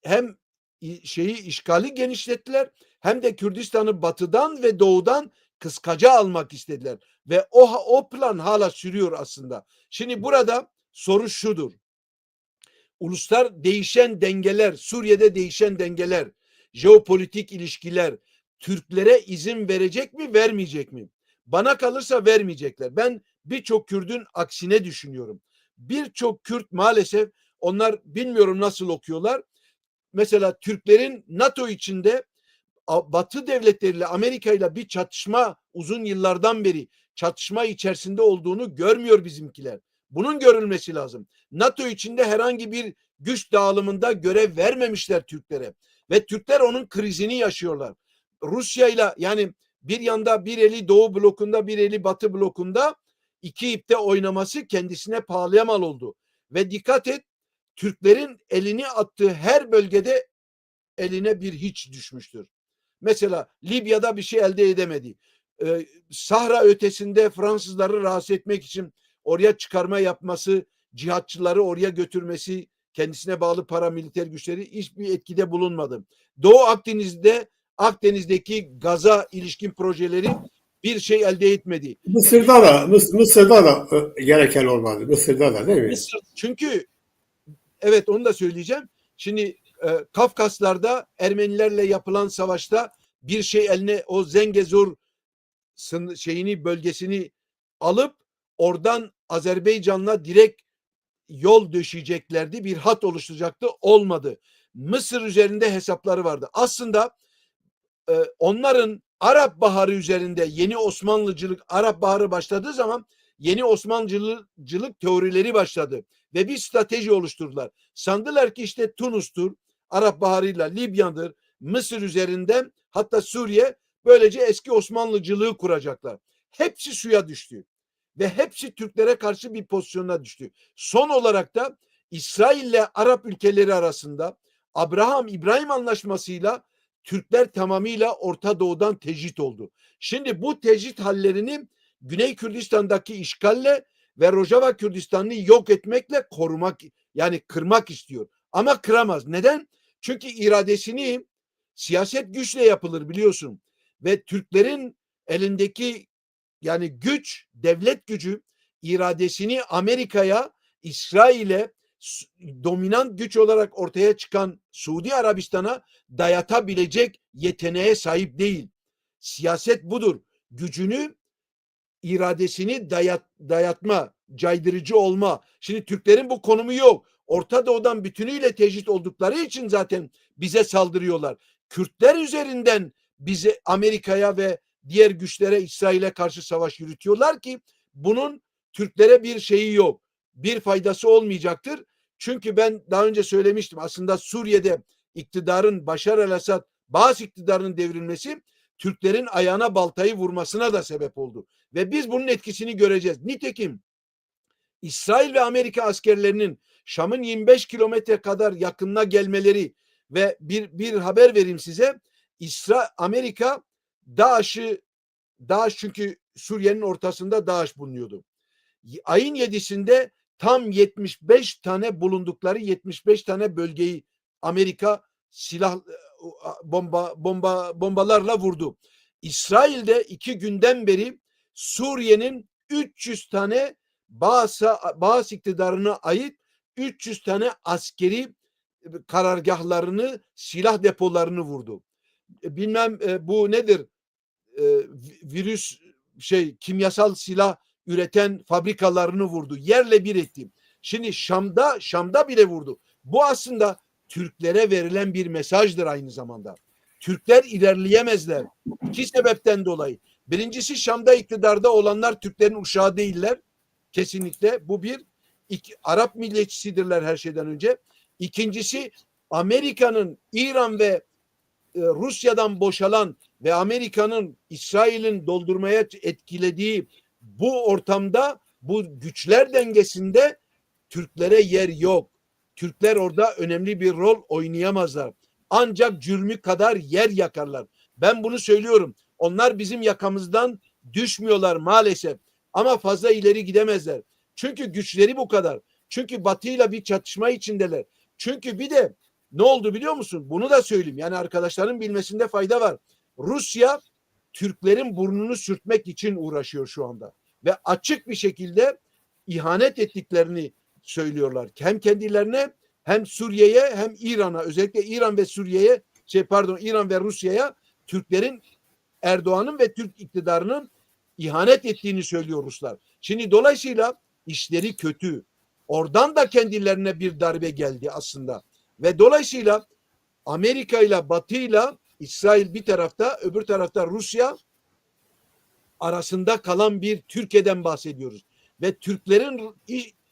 hem işgali genişlettiler hem de Kürdistan'ı batıdan ve doğudan kıskaca almak istediler. Ve o plan hala sürüyor aslında. Şimdi burada soru şudur. Uluslar değişen dengeler, Suriye'de değişen dengeler, jeopolitik ilişkiler Türklere izin verecek mi, vermeyecek mi? Bana kalırsa vermeyecekler. Ben birçok Kürt'ün aksine düşünüyorum. Birçok Kürt maalesef, onlar bilmiyorum nasıl okuyorlar. Mesela Türklerin NATO içinde Batı devletleriyle, Amerika ile bir çatışma, uzun yıllardan beri çatışma içerisinde olduğunu görmüyor bizimkiler. Bunun görülmesi lazım. NATO içinde herhangi bir güç dağılımında görev vermemişler Türklere ve Türkler onun krizini yaşıyorlar. Rusya ile, yani bir yanda bir eli Doğu blokunda, bir eli Batı blokunda, iki ipte oynaması kendisine pahalıya mal oldu. Ve dikkat et, Türklerin elini attığı her bölgede eline bir hiç düşmüştür. Mesela Libya'da bir şey elde edemedi. Sahra ötesinde Fransızları rahatsız etmek için oraya çıkarma yapması, cihatçıları oraya götürmesi, kendisine bağlı paramiliter güçleri hiçbir etkide bulunmadı. Doğu Akdeniz'deki gaza ilişkin projeleri bir şey elde etmedi. Mısır'da da gereken olmadı. Mısır'da da değil mi? Mısır, çünkü evet, onu da söyleyeceğim. Şimdi Kafkaslar'da Ermenilerle yapılan savaşta bir şey eline, o Zengezur bölgesini alıp oradan Azerbaycan'la direkt yol döşeyeceklerdi. Bir hat oluşturacaktı. Olmadı. Mısır üzerinde hesapları vardı. Aslında onların Arap Baharı üzerinde yeni Osmanlıcılık, Arap Baharı başladığı zaman yeni Osmanlıcılık teorileri başladı ve bir strateji oluşturdular. Sandılar ki işte Tunus'tur, Arap Baharı'yla Libya'dır, Mısır üzerinden hatta Suriye, böylece eski Osmanlıcılığı kuracaklar. Hepsi suya düştü ve hepsi Türklere karşı bir pozisyona düştü. Son olarak da İsrail ile Arap ülkeleri arasında Abraham-İbrahim anlaşmasıyla Türkler tamamıyla Orta Doğu'dan tecrit oldu. Şimdi bu tecrit hallerini Güney Kürdistan'daki işgalle ve Rojava Kürdistan'ı yok etmekle korumak, yani kırmak istiyor. Ama kıramaz. Neden? Çünkü iradesini, siyaset güçle yapılır biliyorsun. Ve Türklerin elindeki, yani güç, devlet gücü, iradesini Amerika'ya, İsrail'e, dominant güç olarak ortaya çıkan Suudi Arabistan'a dayatabilecek yeteneğe sahip değil. Siyaset budur. Gücünü, iradesini dayatma, caydırıcı olma. Şimdi Türklerin bu konumu yok. Orta Doğu'dan bütünüyle tecrit oldukları için zaten bize saldırıyorlar. Kürtler üzerinden bize, Amerika'ya ve diğer güçlere, İsrail'e karşı savaş yürütüyorlar ki bunun Türklere bir şeyi yok. Bir faydası olmayacaktır. Çünkü ben daha önce söylemiştim. Aslında Suriye'de iktidarın, Başar el-Asad Baas iktidarının devrilmesi Türklerin ayağına baltayı vurmasına da sebep oldu. Ve biz bunun etkisini göreceğiz. Nitekim İsrail ve Amerika askerlerinin Şam'ın 25 kilometre kadar yakınına gelmeleri ve bir haber vereyim size. Amerika DAEŞ, çünkü Suriye'nin ortasında DAEŞ bulunuyordu. Ayın 7'sinde tam 75 tane bulundukları 75 tane bölgeyi Amerika bombalarla vurdu. İsrail'de 2 günden beri Suriye'nin 300 tane Baas iktidarına ait 300 tane askeri karargahlarını, silah depolarını vurdu. Bilmem bu nedir? Virüs kimyasal silah üreten fabrikalarını vurdu. Yerle bir etti. Şimdi Şam'da bile vurdu. Bu aslında Türklere verilen bir mesajdır aynı zamanda. Türkler ilerleyemezler. 2 sebepten dolayı. Birincisi, Şam'da iktidarda olanlar Türklerin uşağı değiller. Kesinlikle. Bu bir. Arap milliyetçisidirler her şeyden önce. İkincisi, Amerika'nın İran ve Rusya'dan boşalan ve Amerika'nın İsrail'in doldurmaya etkilediği bu ortamda, bu güçler dengesinde Türklere yer yok. Türkler orada önemli bir rol oynayamazlar. Ancak cürmü kadar yer yakarlar. Ben bunu söylüyorum. Onlar bizim yakamızdan düşmüyorlar maalesef. Ama fazla ileri gidemezler. Çünkü güçleri bu kadar. Çünkü Batı'yla bir çatışma içindeler. Çünkü bir de ne oldu biliyor musun? Bunu da söyleyeyim. Yani arkadaşların bilmesinde fayda var. Rusya Türklerin burnunu sürtmek için uğraşıyor şu anda. Ve açık bir şekilde ihanet ettiklerini söylüyorlar. Hem kendilerine hem Suriye'ye hem İran'a, özellikle İran ve Suriye'ye İran ve Rusya'ya Türklerin, Erdoğan'ın ve Türk iktidarının ihanet ettiğini söylüyor Ruslar. Şimdi dolayısıyla işleri kötü. Oradan da kendilerine bir darbe geldi aslında. Ve dolayısıyla Amerika ile Batı ile İsrail bir tarafta, öbür tarafta Rusya arasında kalan bir Türkiye'den bahsediyoruz. Ve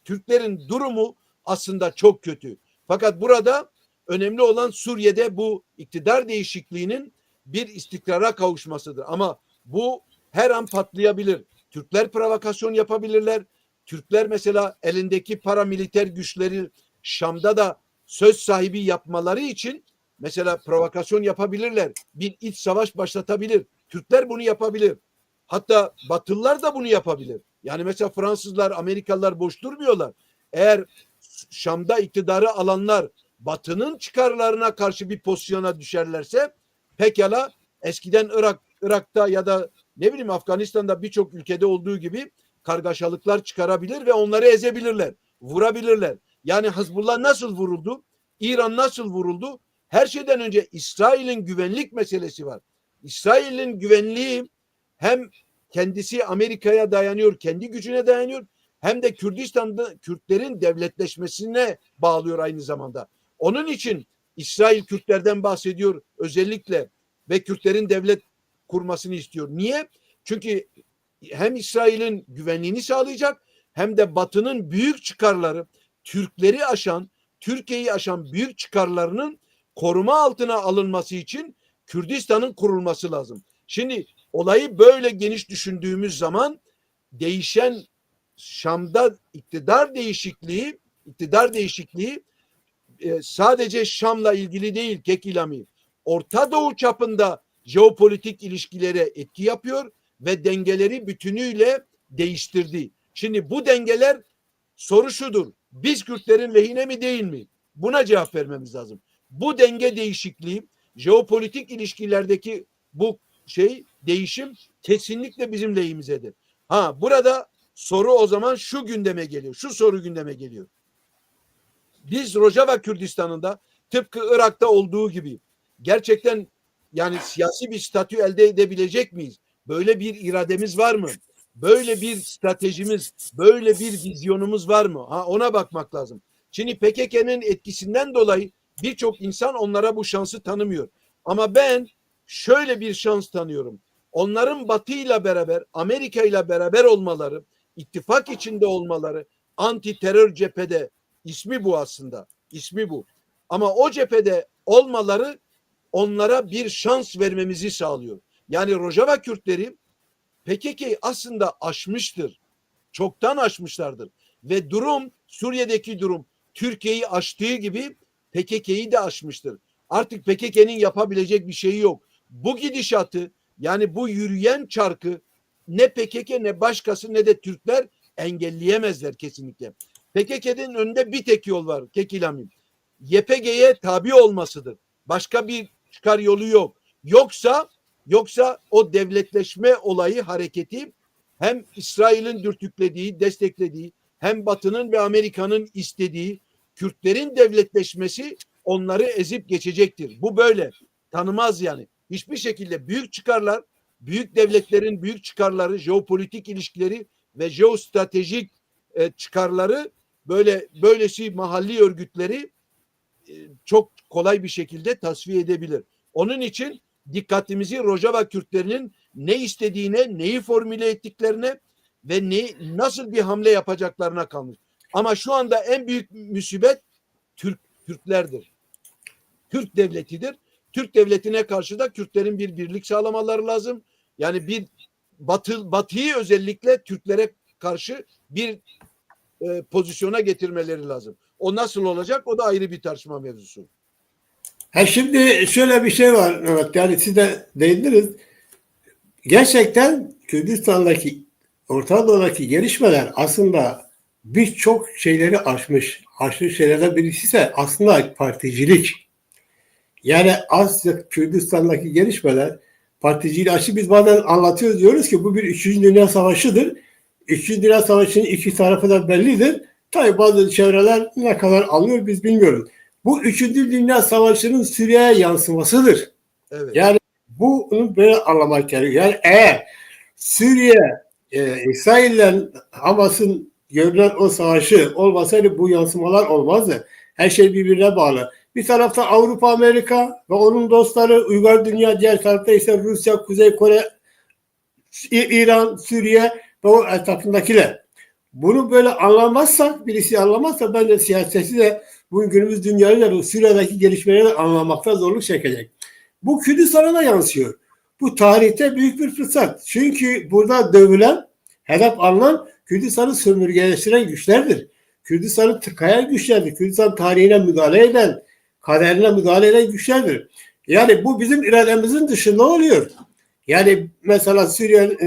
Türklerin durumu aslında çok kötü. Fakat burada önemli olan Suriye'de bu iktidar değişikliğinin bir istikrara kavuşmasıdır. Ama bu her an patlayabilir. Türkler provokasyon yapabilirler. Türkler mesela elindeki paramiliter güçleri Şam'da da söz sahibi yapmaları için mesela provokasyon yapabilirler. Bir iç savaş başlatabilir. Türkler bunu yapabilir. Hatta Batılılar da bunu yapabilir. Yani mesela Fransızlar, Amerikalılar boş durmuyorlar. Eğer Şam'da iktidarı alanlar Batı'nın çıkarlarına karşı bir pozisyona düşerlerse pekala eskiden Irak'ta ya da ne bileyim Afganistan'da birçok ülkede olduğu gibi kargaşalıklar çıkarabilir ve onları ezebilirler, vurabilirler. Yani Hizbullah nasıl vuruldu? İran nasıl vuruldu? Her şeyden önce İsrail'in güvenlik meselesi var. İsrail'in güvenliği hem kendisi Amerika'ya dayanıyor, kendi gücüne dayanıyor, hem de Kürdistan'da Kürtlerin devletleşmesine bağlıyor aynı zamanda. Onun için İsrail Kürtlerden bahsediyor özellikle ve Kürtlerin devlet kurmasını istiyor. Niye? Çünkü hem İsrail'in güvenliğini sağlayacak hem de Batı'nın büyük çıkarları, Türkleri aşan, Türkiye'yi aşan büyük çıkarlarının koruma altına alınması için Kürdistan'ın kurulması lazım. Şimdi olayı böyle geniş düşündüğümüz zaman değişen Şam'da iktidar değişikliği sadece Şam'la ilgili değil Kekilami. Orta Doğu çapında jeopolitik ilişkilere etki yapıyor ve dengeleri bütünüyle değiştirdi. Şimdi bu dengeler soru şudur. Biz Kürtlerin lehine mi değil mi? Buna cevap vermemiz lazım. Bu denge değişikliği, jeopolitik ilişkilerdeki bu değişim kesinlikle bizim lehimizedir. Burada soru o zaman şu gündeme geliyor. Şu soru gündeme geliyor. Biz Rojava Kürdistan'ında tıpkı Irak'ta olduğu gibi gerçekten yani siyasi bir statü elde edebilecek miyiz? Böyle bir irademiz var mı? Böyle bir stratejimiz, böyle bir vizyonumuz var mı? Ona bakmak lazım. Şimdi PKK'nın etkisinden dolayı birçok insan onlara bu şansı tanımıyor. Ama ben şöyle bir şans tanıyorum. Onların Batı ile beraber, Amerika ile beraber olmaları, ittifak içinde olmaları, anti terör cephede, ismi bu aslında. İsmi bu. Ama o cephede olmaları onlara bir şans vermemizi sağlıyor. Yani Rojava Kürtleri PKK'yı aslında aşmıştır. Çoktan aşmışlardır. Ve Suriye'deki durum Türkiye'yi aştığı gibi PKK'yı da aşmıştır. Artık PKK'nın yapabilecek bir şeyi yok. Bu gidişatı yani bu yürüyen çarkı ne PKK ne başkası ne de Türkler engelleyemezler kesinlikle. PKK'nın önünde bir tek yol var Kekilamim. YPG'ye tabi olmasıdır. Başka bir çıkar yolu yok. Yoksa o devletleşme olayı hareketi hem İsrail'in dürtüklediği, desteklediği hem Batı'nın ve Amerika'nın istediği Kürtlerin devletleşmesi onları ezip geçecektir. Bu böyle. Tanımaz yani. Hiçbir şekilde büyük çıkarlar, büyük devletlerin büyük çıkarları, jeopolitik ilişkileri ve jeostratejik çıkarları böylesi mahalli örgütleri çok kolay bir şekilde tasfiye edebilir. Onun için dikkatimizi Rojava Kürtlerinin ne istediğine, neyi formüle ettiklerine ve nasıl bir hamle yapacaklarına kalmış. Ama şu anda en büyük musibet Türklerdir. Türk devletidir. Türk devletine karşı da Kürtlerin bir birlik sağlamaları lazım. Yani bir Batı'yı özellikle Türklere karşı bir pozisyona getirmeleri lazım. O nasıl olacak? O da ayrı bir tartışma mevzusu. Şimdi şöyle bir şey var. Evet, yani siz de değindiniz. Gerçekten Kürdistan'daki, Orta Doğu'daki gelişmeler aslında birçok şeyleri aşmış. Aşmış şeylerden birisi ise aslında particilik. Yani Asya Kürdistan'daki gelişmeler particiliği aşı biz bazen anlatıyoruz, diyoruz ki bu bir 3. Dünya Savaşı'dır. 3. Dünya Savaşı'nın iki tarafı da bellidir. Tabii bazı çevreler ne kadar alıyor biz bilmiyoruz. Bu 3. Dünya Savaşı'nın Suriye'ye yansımasıdır. Evet. Yani bunu böyle anlamak gerekiyor. Yani eğer Suriye, İsrail'le Hamas'ın görülen o savaşı olmasaydı bu yansımalar olmazdı. Her şey birbirine bağlı. Bir tarafta Avrupa, Amerika ve onun dostları, uygar dünya, diğer tarafta ise Rusya, Kuzey Kore, İran, Suriye ve o etrafındakiler. Bunu böyle anlamazsak, birisi anlamazsa bence siyaseti de bugün günümüz dünyayla Suriye'deki gelişmeleri anlamakta zorluk çekecek. Bu Kürdistan'a da yansıyor. Bu tarihte büyük bir fırsat. Çünkü burada dövülen, hedef alınan Kürdistan'ı sömürgeleştiren güçlerdir. Kürdistan'ı tıkayan güçlerdir. Kürdistan tarihine müdahale eden, kaderine müdahale eden güçlerdir. Yani bu bizim irademizin dışında oluyor. Yani mesela Suriye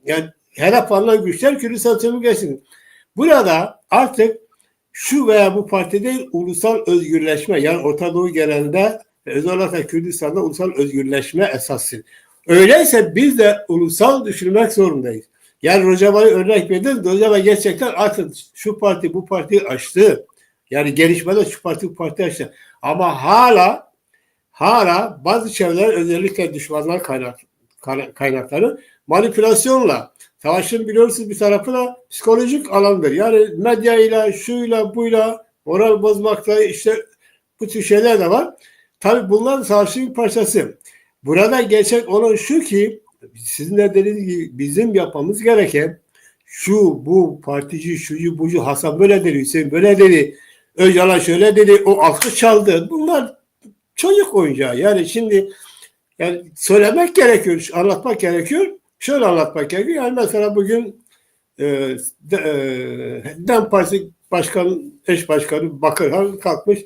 yani hedef alınan güçler Kürdistan sömürgesidir. Burada artık şu veya bu parti değil, ulusal özgürleşme, yani Orta Doğu genelinde özel olarak Kürdistan'da ulusal özgürleşme esastır. Öyleyse biz de ulusal düşünmek zorundayız. Yani Rojava'yı örnek verdiniz. Rojava gerçekten artık şu parti bu partiyi aştı. Yani gelişmede şu parti bu parti aştı. Ama hala bazı çevreler, özellikle düşmanlar kaynakları manipülasyonla, savaşın biliyorsunuz bir tarafı da psikolojik alandır. Yani medyayla, şuyla, buyla, moral bozmakla, işte bu tür şeyler de var. Tabii bunlar savaşın bir parçası. Burada gerçek olan şu ki, sizin de dediğiniz gibi bizim yapmamız gereken şu, bu, partici, şucu, bucu, Hasan böyle dedi, Hüseyin böyle dedi, Öcalan şöyle dedi, o alkış çaldı. Bunlar çocuk oyuncağı. Yani şimdi yani söylemek gerekiyor, anlatmak gerekiyor. Şöyle anlatmak gerekiyor. Yani mesela bugün DEM Partisi eş başkanı Bakırhan kalkmış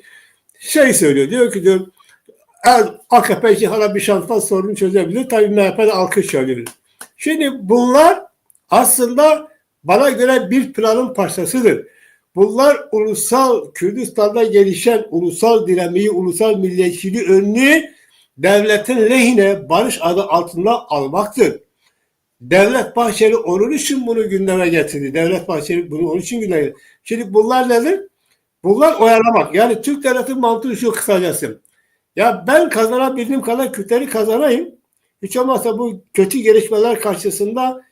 şey söylüyor. Diyor ki diyor AKP için hala bir şansla sorunu çözebilir. Tabii MHP'de alkış çalıyor. Şimdi bunlar aslında bana göre bir planın parçasıdır. Bunlar ulusal Kürdistan'da gelişen ulusal dinamiği, ulusal milliyetçiliği önünü devletin lehine barış adı altında almaktır. Devlet Bahçeli onun için bunu gündeme getirdi. Devlet Bahçeli bunu onun için gündeme getirdi. Şimdi bunlar nedir? Bunlar oyalamak. Yani Türk devleti mantığı şu kısacası. Ya ben kazanabildiğim kadar Kürtleri kazanayım. Hiç olmazsa bu kötü gelişmeler karşısında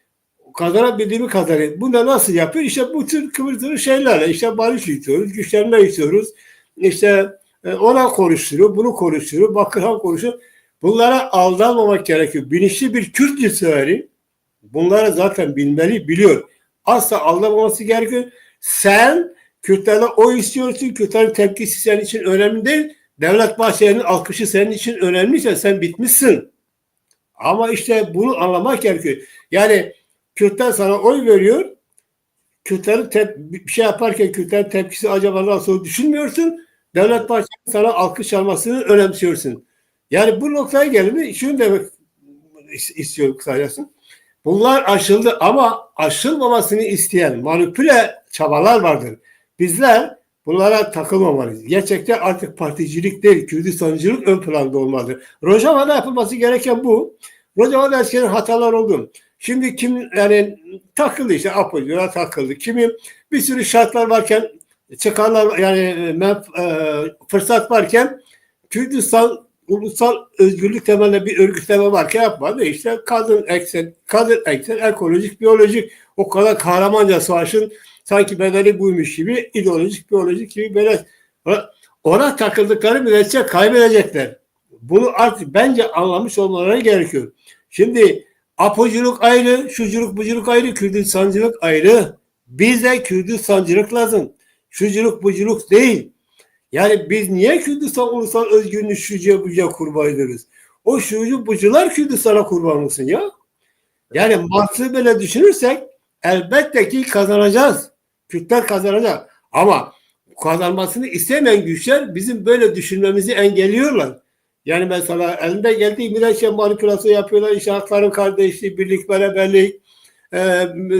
kazanabildiğimi kazanayım. Bu da nasıl yapıyor? İşte bu tür kıvırtılı şeylerle. İşte barış istiyoruz, güçlenme istiyoruz. İşte ona konuşturuyor, bunu konuşturuyor, Bakırhan konuşuyor. Bunlara aldanmamak gerekiyor. Bilinçli bir Kürt liseli bunları zaten bilmeli, biliyor. Asla aldanmaması gerekiyor. Sen Kürtlerden oy istiyorsun, Kürtlerin tepkisi senin için önemli değil. Devlet Bahçeli'nin alkışı senin için önemliyse sen bitmişsin. Ama işte bunu anlamak gerekiyor. Yani Kürtler sana oy veriyor. Kürtlerin bir şey yaparken Kürtlerin tepkisi acaba nasıl düşünmüyorsun. Devlet Bahçeli'nin sana alkış almasını önemsiyorsun. Yani bu noktaya gelimi şunu demek istiyorum kısacası. Bunlar aşıldı ama aşılmamasını isteyen manipüle çabalar vardır. Bizler bunlara takılmamalıyız. Gerçekten artık particilik değil, Kürdistancılık ön planda olmalıdır. Rojava'da yapılması gereken bu. Rojava'da eskiden hatalar oldu. Şimdi kim yani takıldı işte Apo'ya takıldı. Kimi bir sürü şartlar varken çıkarlar yani fırsat varken Kürdistan ulusal özgürlük temelinde bir örgütleme varken yapmadı. İşte kadın eksen, ekolojik, biyolojik o kadar kahramanca savaşın sanki bedeli buymuş gibi ideolojik, biyolojik gibi böyle ona takıldıkları müddetçe kaybedecekler. Bunu artık bence anlamış olmaları gerekiyor. Şimdi Apoculuk ayrı, şuculuk buculuk ayrı, Kürdistancılık ayrı. Bize Kürdistancılık lazım. Şuculuk buculuk değil. Yani biz niye Kürdistan ulusal özgürlüğünü şucuya bucuya kurban ediyoruz? O şucu bucular Kürdistan'a kurban olsun ya. Yani mantığı böyle düşünürsek elbette ki kazanacağız. Kürtler kazanacak. Ama kazanmasını istemeyen güçler bizim böyle düşünmemizi engelliyorlar. Yani mesela elinde geldiği müneşe manipülasyon yapıyorlar. İşte hakların kardeşliği, birlik, beraberlik,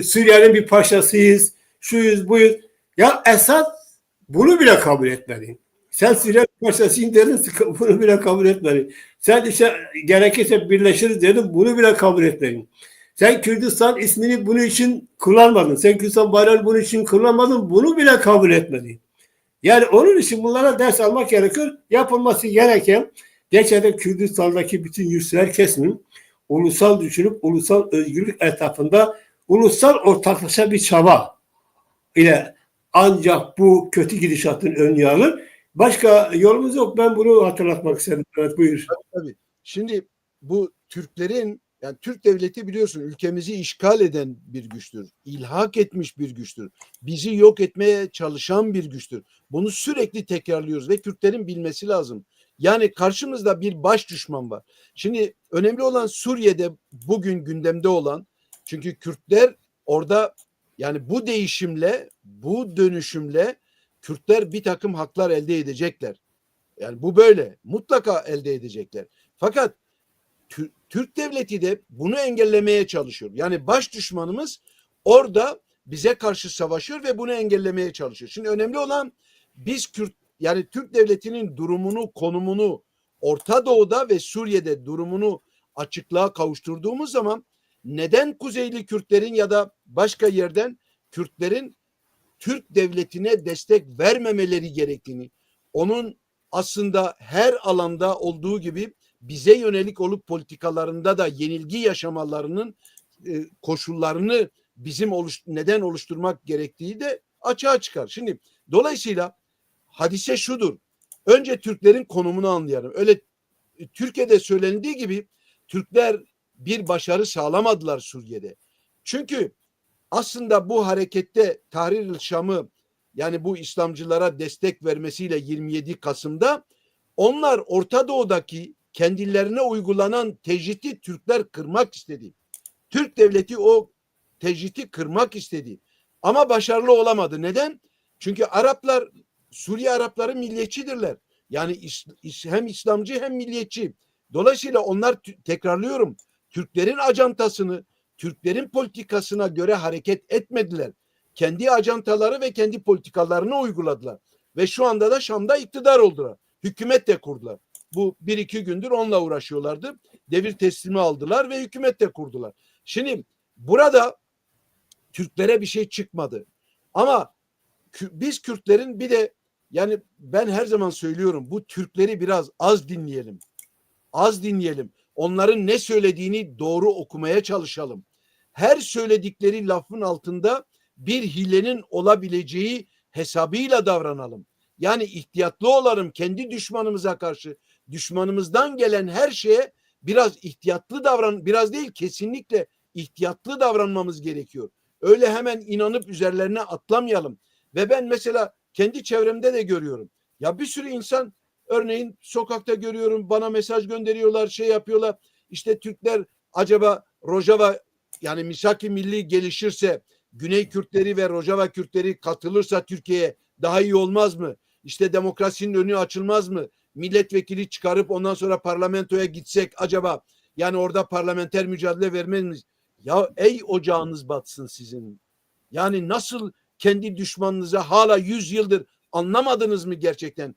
Suriye'nin bir parçasıyız, şuyuz, buyuz. Ya Esad bunu bile kabul etmedi. Sen Suriye parçasıyım dedin, bunu bile kabul etmedin. Sen işte gerekirse birleşiriz dedin, bunu bile kabul etmedin. Sen Kürdistan ismini bunun için kullanmadın. Sen Kürdistan bayrağını bunun için kullanmadın, bunu bile kabul etmedin. Yani onun için bunlara ders almak gerekiyor. Yapılması gereken gerçekten Kürdistan'daki bütün yurtsever kesimin ulusal düşünüp ulusal özgürlük etrafında ulusal ortaklaşa bir çaba ile ancak bu kötü gidişatın önünü alır. Başka yolumuz yok. Ben bunu hatırlatmak istedim. Evet, buyur. Tabii. Şimdi bu Türklerin, yani Türk devleti biliyorsun ülkemizi işgal eden bir güçtür. İlhak etmiş bir güçtür. Bizi yok etmeye çalışan bir güçtür. Bunu sürekli tekrarlıyoruz ve Kürtlerin bilmesi lazım. Yani karşımızda bir baş düşman var. Şimdi önemli olan Suriye'de bugün gündemde olan, çünkü Kürtler orada, yani bu değişimle, bu dönüşümle Kürtler bir takım haklar elde edecekler. Yani bu böyle. Mutlaka elde edecekler. Fakat Türk devleti de bunu engellemeye çalışıyor. Yani baş düşmanımız orada bize karşı savaşıyor ve bunu engellemeye çalışıyor. Şimdi önemli olan biz yani Türk devletinin durumunu, konumunu Orta Doğu'da ve Suriye'de durumunu açıklığa kavuşturduğumuz zaman neden Kuzeyli Kürtlerin ya da başka yerden Kürtlerin Türk devletine destek vermemeleri gerektiğini, onun aslında her alanda olduğu gibi bize yönelik olup politikalarında da yenilgi yaşamalarının koşullarını bizim neden oluşturmak gerektiği de açığa çıkar. Şimdi dolayısıyla hadise şudur. Önce Türklerin konumunu anlayalım. Öyle Türkiye'de söylendiği gibi Türkler bir başarı sağlamadılar Suriye'de. Çünkü aslında bu harekette Tahrir-i Şam'ı, yani bu İslamcılara destek vermesiyle 27 Kasım'da onlar Orta Doğu'daki kendilerine uygulanan tecridi Türkler kırmak istedi. Türk devleti o tecridi kırmak istedi. Ama başarılı olamadı. Neden? Çünkü Araplar, Suriye Arapları milliyetçidirler. Yani hem İslamcı hem milliyetçi. Dolayısıyla onlar, tekrarlıyorum, Türklerin ajantasını, Türklerin politikasına göre hareket etmediler. Kendi ajantaları ve kendi politikalarını uyguladılar. Ve şu anda da Şam'da iktidar oldular. Hükümet de kurdular. Bu 1-2 gündür onunla uğraşıyorlardı. Devir teslimi aldılar ve hükümet de kurdular. Şimdi burada Türklere bir şey çıkmadı. Ama biz Kürtlerin bir de, yani ben her zaman söylüyorum, bu Türkleri biraz az dinleyelim. Az dinleyelim. Onların ne söylediğini doğru okumaya çalışalım. Her söyledikleri lafın altında bir hilenin olabileceği hesabıyla davranalım. Yani ihtiyatlı olalım kendi düşmanımıza karşı. Düşmanımızdan gelen her şeye biraz ihtiyatlı biraz değil, kesinlikle ihtiyatlı davranmamız gerekiyor. Öyle hemen inanıp üzerlerine atlamayalım. Ve ben mesela kendi çevremde de görüyorum. Ya bir sürü insan, örneğin sokakta görüyorum, bana mesaj gönderiyorlar, şey yapıyorlar. İşte Türkler acaba Rojava, yani Misaki Milli gelişirse, Güney Kürtleri ve Rojava Kürtleri katılırsa Türkiye'ye daha iyi olmaz mı? İşte demokrasinin önü açılmaz mı? Milletvekili çıkarıp ondan sonra parlamentoya gitsek acaba, yani orada parlamenter mücadele vermez miyiz? Ya ey ocağınız batsın sizin. Yani nasıl kendi düşmanınıza hala 100 yıldır anlamadınız mı gerçekten?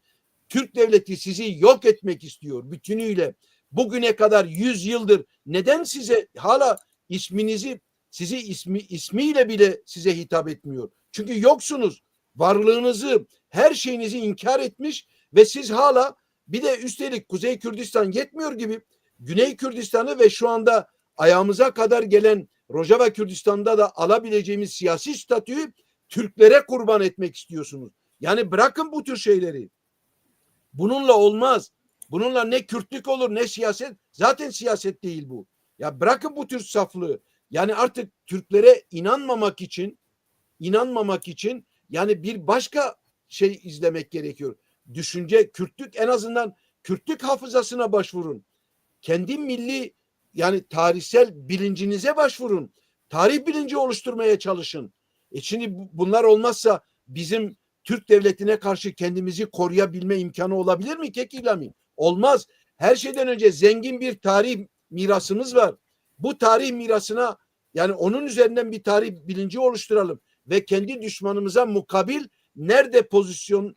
Türk devleti sizi yok etmek istiyor bütünüyle. Bugüne kadar 100 yıldır neden size hala ismiyle bile size hitap etmiyor? Çünkü yoksunuz. Varlığınızı, her şeyinizi inkar etmiş ve siz hala, bir de üstelik Kuzey Kürdistan yetmiyor gibi Güney Kürdistan'ı ve şu anda ayağımıza kadar gelen Rojava Kürdistan'da da alabileceğimiz siyasi statüyü Türklere kurban etmek istiyorsunuz. Yani bırakın bu tür şeyleri. Bununla olmaz. Bununla ne Kürtlük olur ne siyaset. Zaten siyaset değil bu. Ya bırakın bu tür saflığı. Yani artık Türklere inanmamak için yani bir başka şey izlemek gerekiyor. Düşünce, Kürtlük, en azından Kürtlük hafızasına başvurun. Kendi milli, yani tarihsel bilincinize başvurun. Tarih bilinci oluşturmaya çalışın. Şimdi bunlar olmazsa bizim Türk devletine karşı kendimizi koruyabilme imkanı olabilir mi Kekilami? Olmaz. Her şeyden önce zengin bir tarih mirasımız var. Bu tarih mirasına, yani onun üzerinden bir tarih bilinci oluşturalım ve kendi düşmanımıza mukabil nerede pozisyon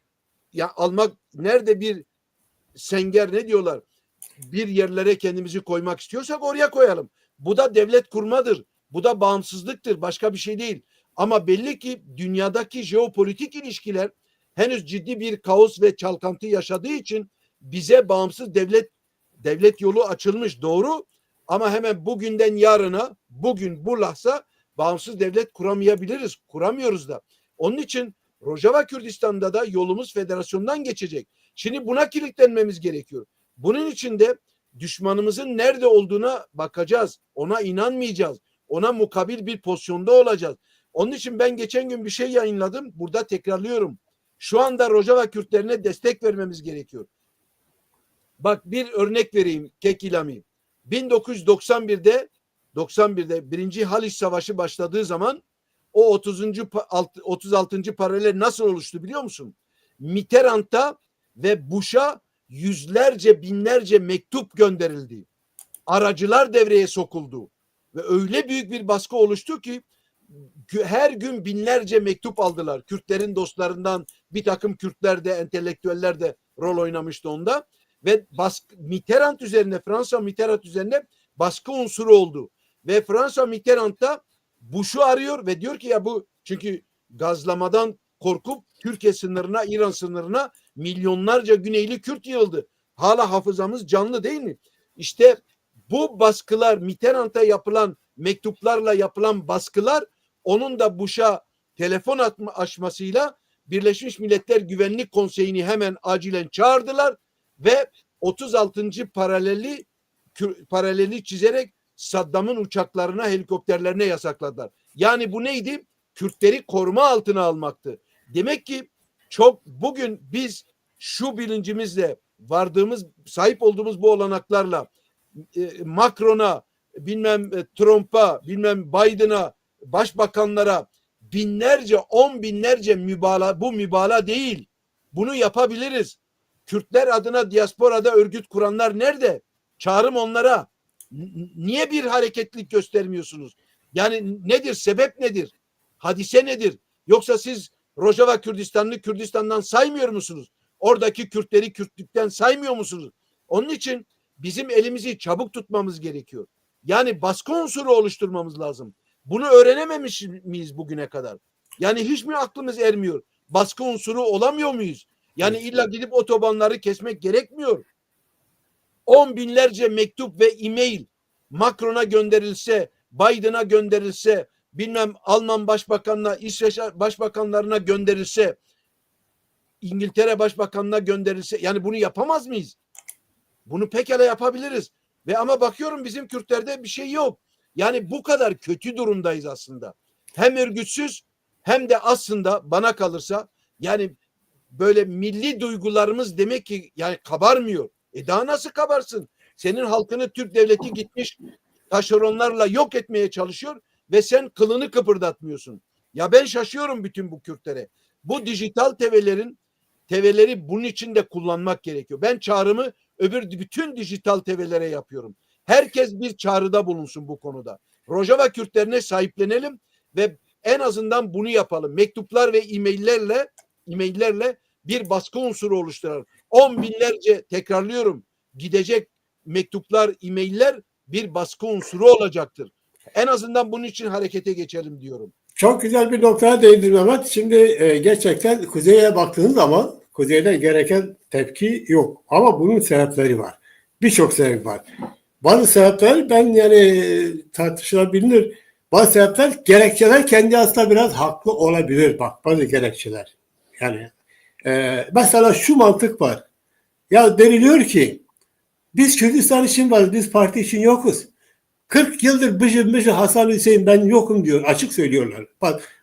ya almak, nerede bir senger, ne diyorlar, bir yerlere kendimizi koymak istiyorsak oraya koyalım. Bu da devlet kurmadır. Bu da bağımsızlıktır. Başka bir şey değil. Ama belli ki dünyadaki jeopolitik ilişkiler henüz ciddi bir kaos ve çalkantı yaşadığı için bize bağımsız devlet yolu açılmış, doğru, ama hemen bugünden yarına, bugün bu lahza bağımsız devlet kuramayabiliriz. Kuramıyoruz da. Onun için Rojava Kürdistan'da da yolumuz federasyondan geçecek. Şimdi buna kilitlenmemiz gerekiyor. Bunun için de düşmanımızın nerede olduğuna bakacağız. Ona inanmayacağız. Ona mukabil bir pozisyonda olacağız. Onun için ben geçen gün bir şey yayınladım. Burada tekrarlıyorum. Şu anda Rojava Kürtlerine destek vermemiz gerekiyor. Bak, bir örnek vereyim Kekilami. 1991'de Birinci Haliç Savaşı başladığı zaman o 36. paralel nasıl oluştu biliyor musun? Mitterrand'a ve Bush'a yüzlerce, binlerce mektup gönderildi. Aracılar devreye sokuldu. Ve öyle büyük bir baskı oluştu ki her gün binlerce mektup aldılar. Kürtlerin dostlarından bir takım Kürtler de, entelektüeller de rol oynamıştı onda. Ve Mitterrand üzerine, Fransa Mitterrand üzerine baskı unsuru oldu. Ve Fransa Mitterrand da Bush'u arıyor ve diyor ki ya bu, çünkü gazlamadan korkup Türkiye sınırına, İran sınırına milyonlarca Güneyli Kürt yığıldı. Hala hafızamız canlı değil mi? İşte bu baskılar, Mitterrand'a yapılan mektuplarla yapılan baskılar, onun da Bush'a telefon açmasıyla Birleşmiş Milletler Güvenlik Konseyi'ni hemen acilen çağırdılar ve 36. paraleli çizerek Saddam'ın uçaklarına, helikopterlerine yasakladılar. Yani bu neydi? Kürtleri koruma altına almaktı. Demek ki bugün biz şu bilincimizle sahip olduğumuz bu olanaklarla Macron'a, bilmem Trump'a, bilmem Biden'a, başbakanlara binlerce, 10 binlerce bu mübalağa değil. Bunu yapabiliriz. Kürtler adına diasporada örgüt kuranlar nerede? Çağrım onlara. Niye bir hareketlilik göstermiyorsunuz? Yani nedir? Sebep nedir? Hadise nedir? Yoksa siz Rojava Kürdistan'ı Kürdistan'dan saymıyor musunuz? Oradaki Kürtleri Kürtlükten saymıyor musunuz? Onun için bizim elimizi çabuk tutmamız gerekiyor. Yani baskı unsuru oluşturmamız lazım. Bunu öğrenememiş miyiz bugüne kadar? Yani hiç mi aklımız ermiyor? Baskı unsuru olamıyor muyuz? Yani illa gidip otobanları kesmek gerekmiyor. 10 binlerce mektup ve e-mail Macron'a gönderilse, Biden'a gönderilse, bilmem Alman Başbakanına, İsveç Başbakanlarına gönderilse, İngiltere Başbakanına gönderilse, yani bunu yapamaz mıyız? Bunu pekala yapabiliriz. Ve ama bakıyorum bizim Kürtlerde bir şey yok. Yani bu kadar kötü durumdayız aslında. Hem örgütsüz hem de aslında bana kalırsa yani böyle milli duygularımız demek ki yani kabarmıyor. Daha nasıl kabarsın? Senin halkını Türk devleti gitmiş taşeronlarla yok etmeye çalışıyor ve sen kılını kıpırdatmıyorsun. Ya ben şaşıyorum bütün bu Kürtlere. Bu dijital teveleri bunun için de kullanmak gerekiyor. Ben çağrımı bütün dijital tevelere yapıyorum. Herkes bir çağrıda bulunsun bu konuda. Rojava Kürtlerine sahiplenelim ve en azından bunu yapalım. Mektuplar ve e-maillerle bir baskı unsuru oluşturalım. 10 binlerce, tekrarlıyorum, gidecek mektuplar, e-mailler bir baskı unsuru olacaktır. En azından bunun için harekete geçelim diyorum. Çok güzel bir noktaya değindin Mehmet. Şimdi gerçekten kuzeye baktığınız zaman kuzeyde gereken tepki yok. Ama bunun sebepleri var. Birçok sebep var. Bazı sebepler tartışılabilir. Bazı sebepler, gerekçeler kendi aslında biraz haklı olabilir. Bak, bazı gerekçeler. Yani mesela şu mantık var. Ya deniliyor ki biz Kürdistan için varız, biz parti için yokuz. 40 yıldır bıcı Hasan Hüseyin ben yokum diyor. Açık söylüyorlar.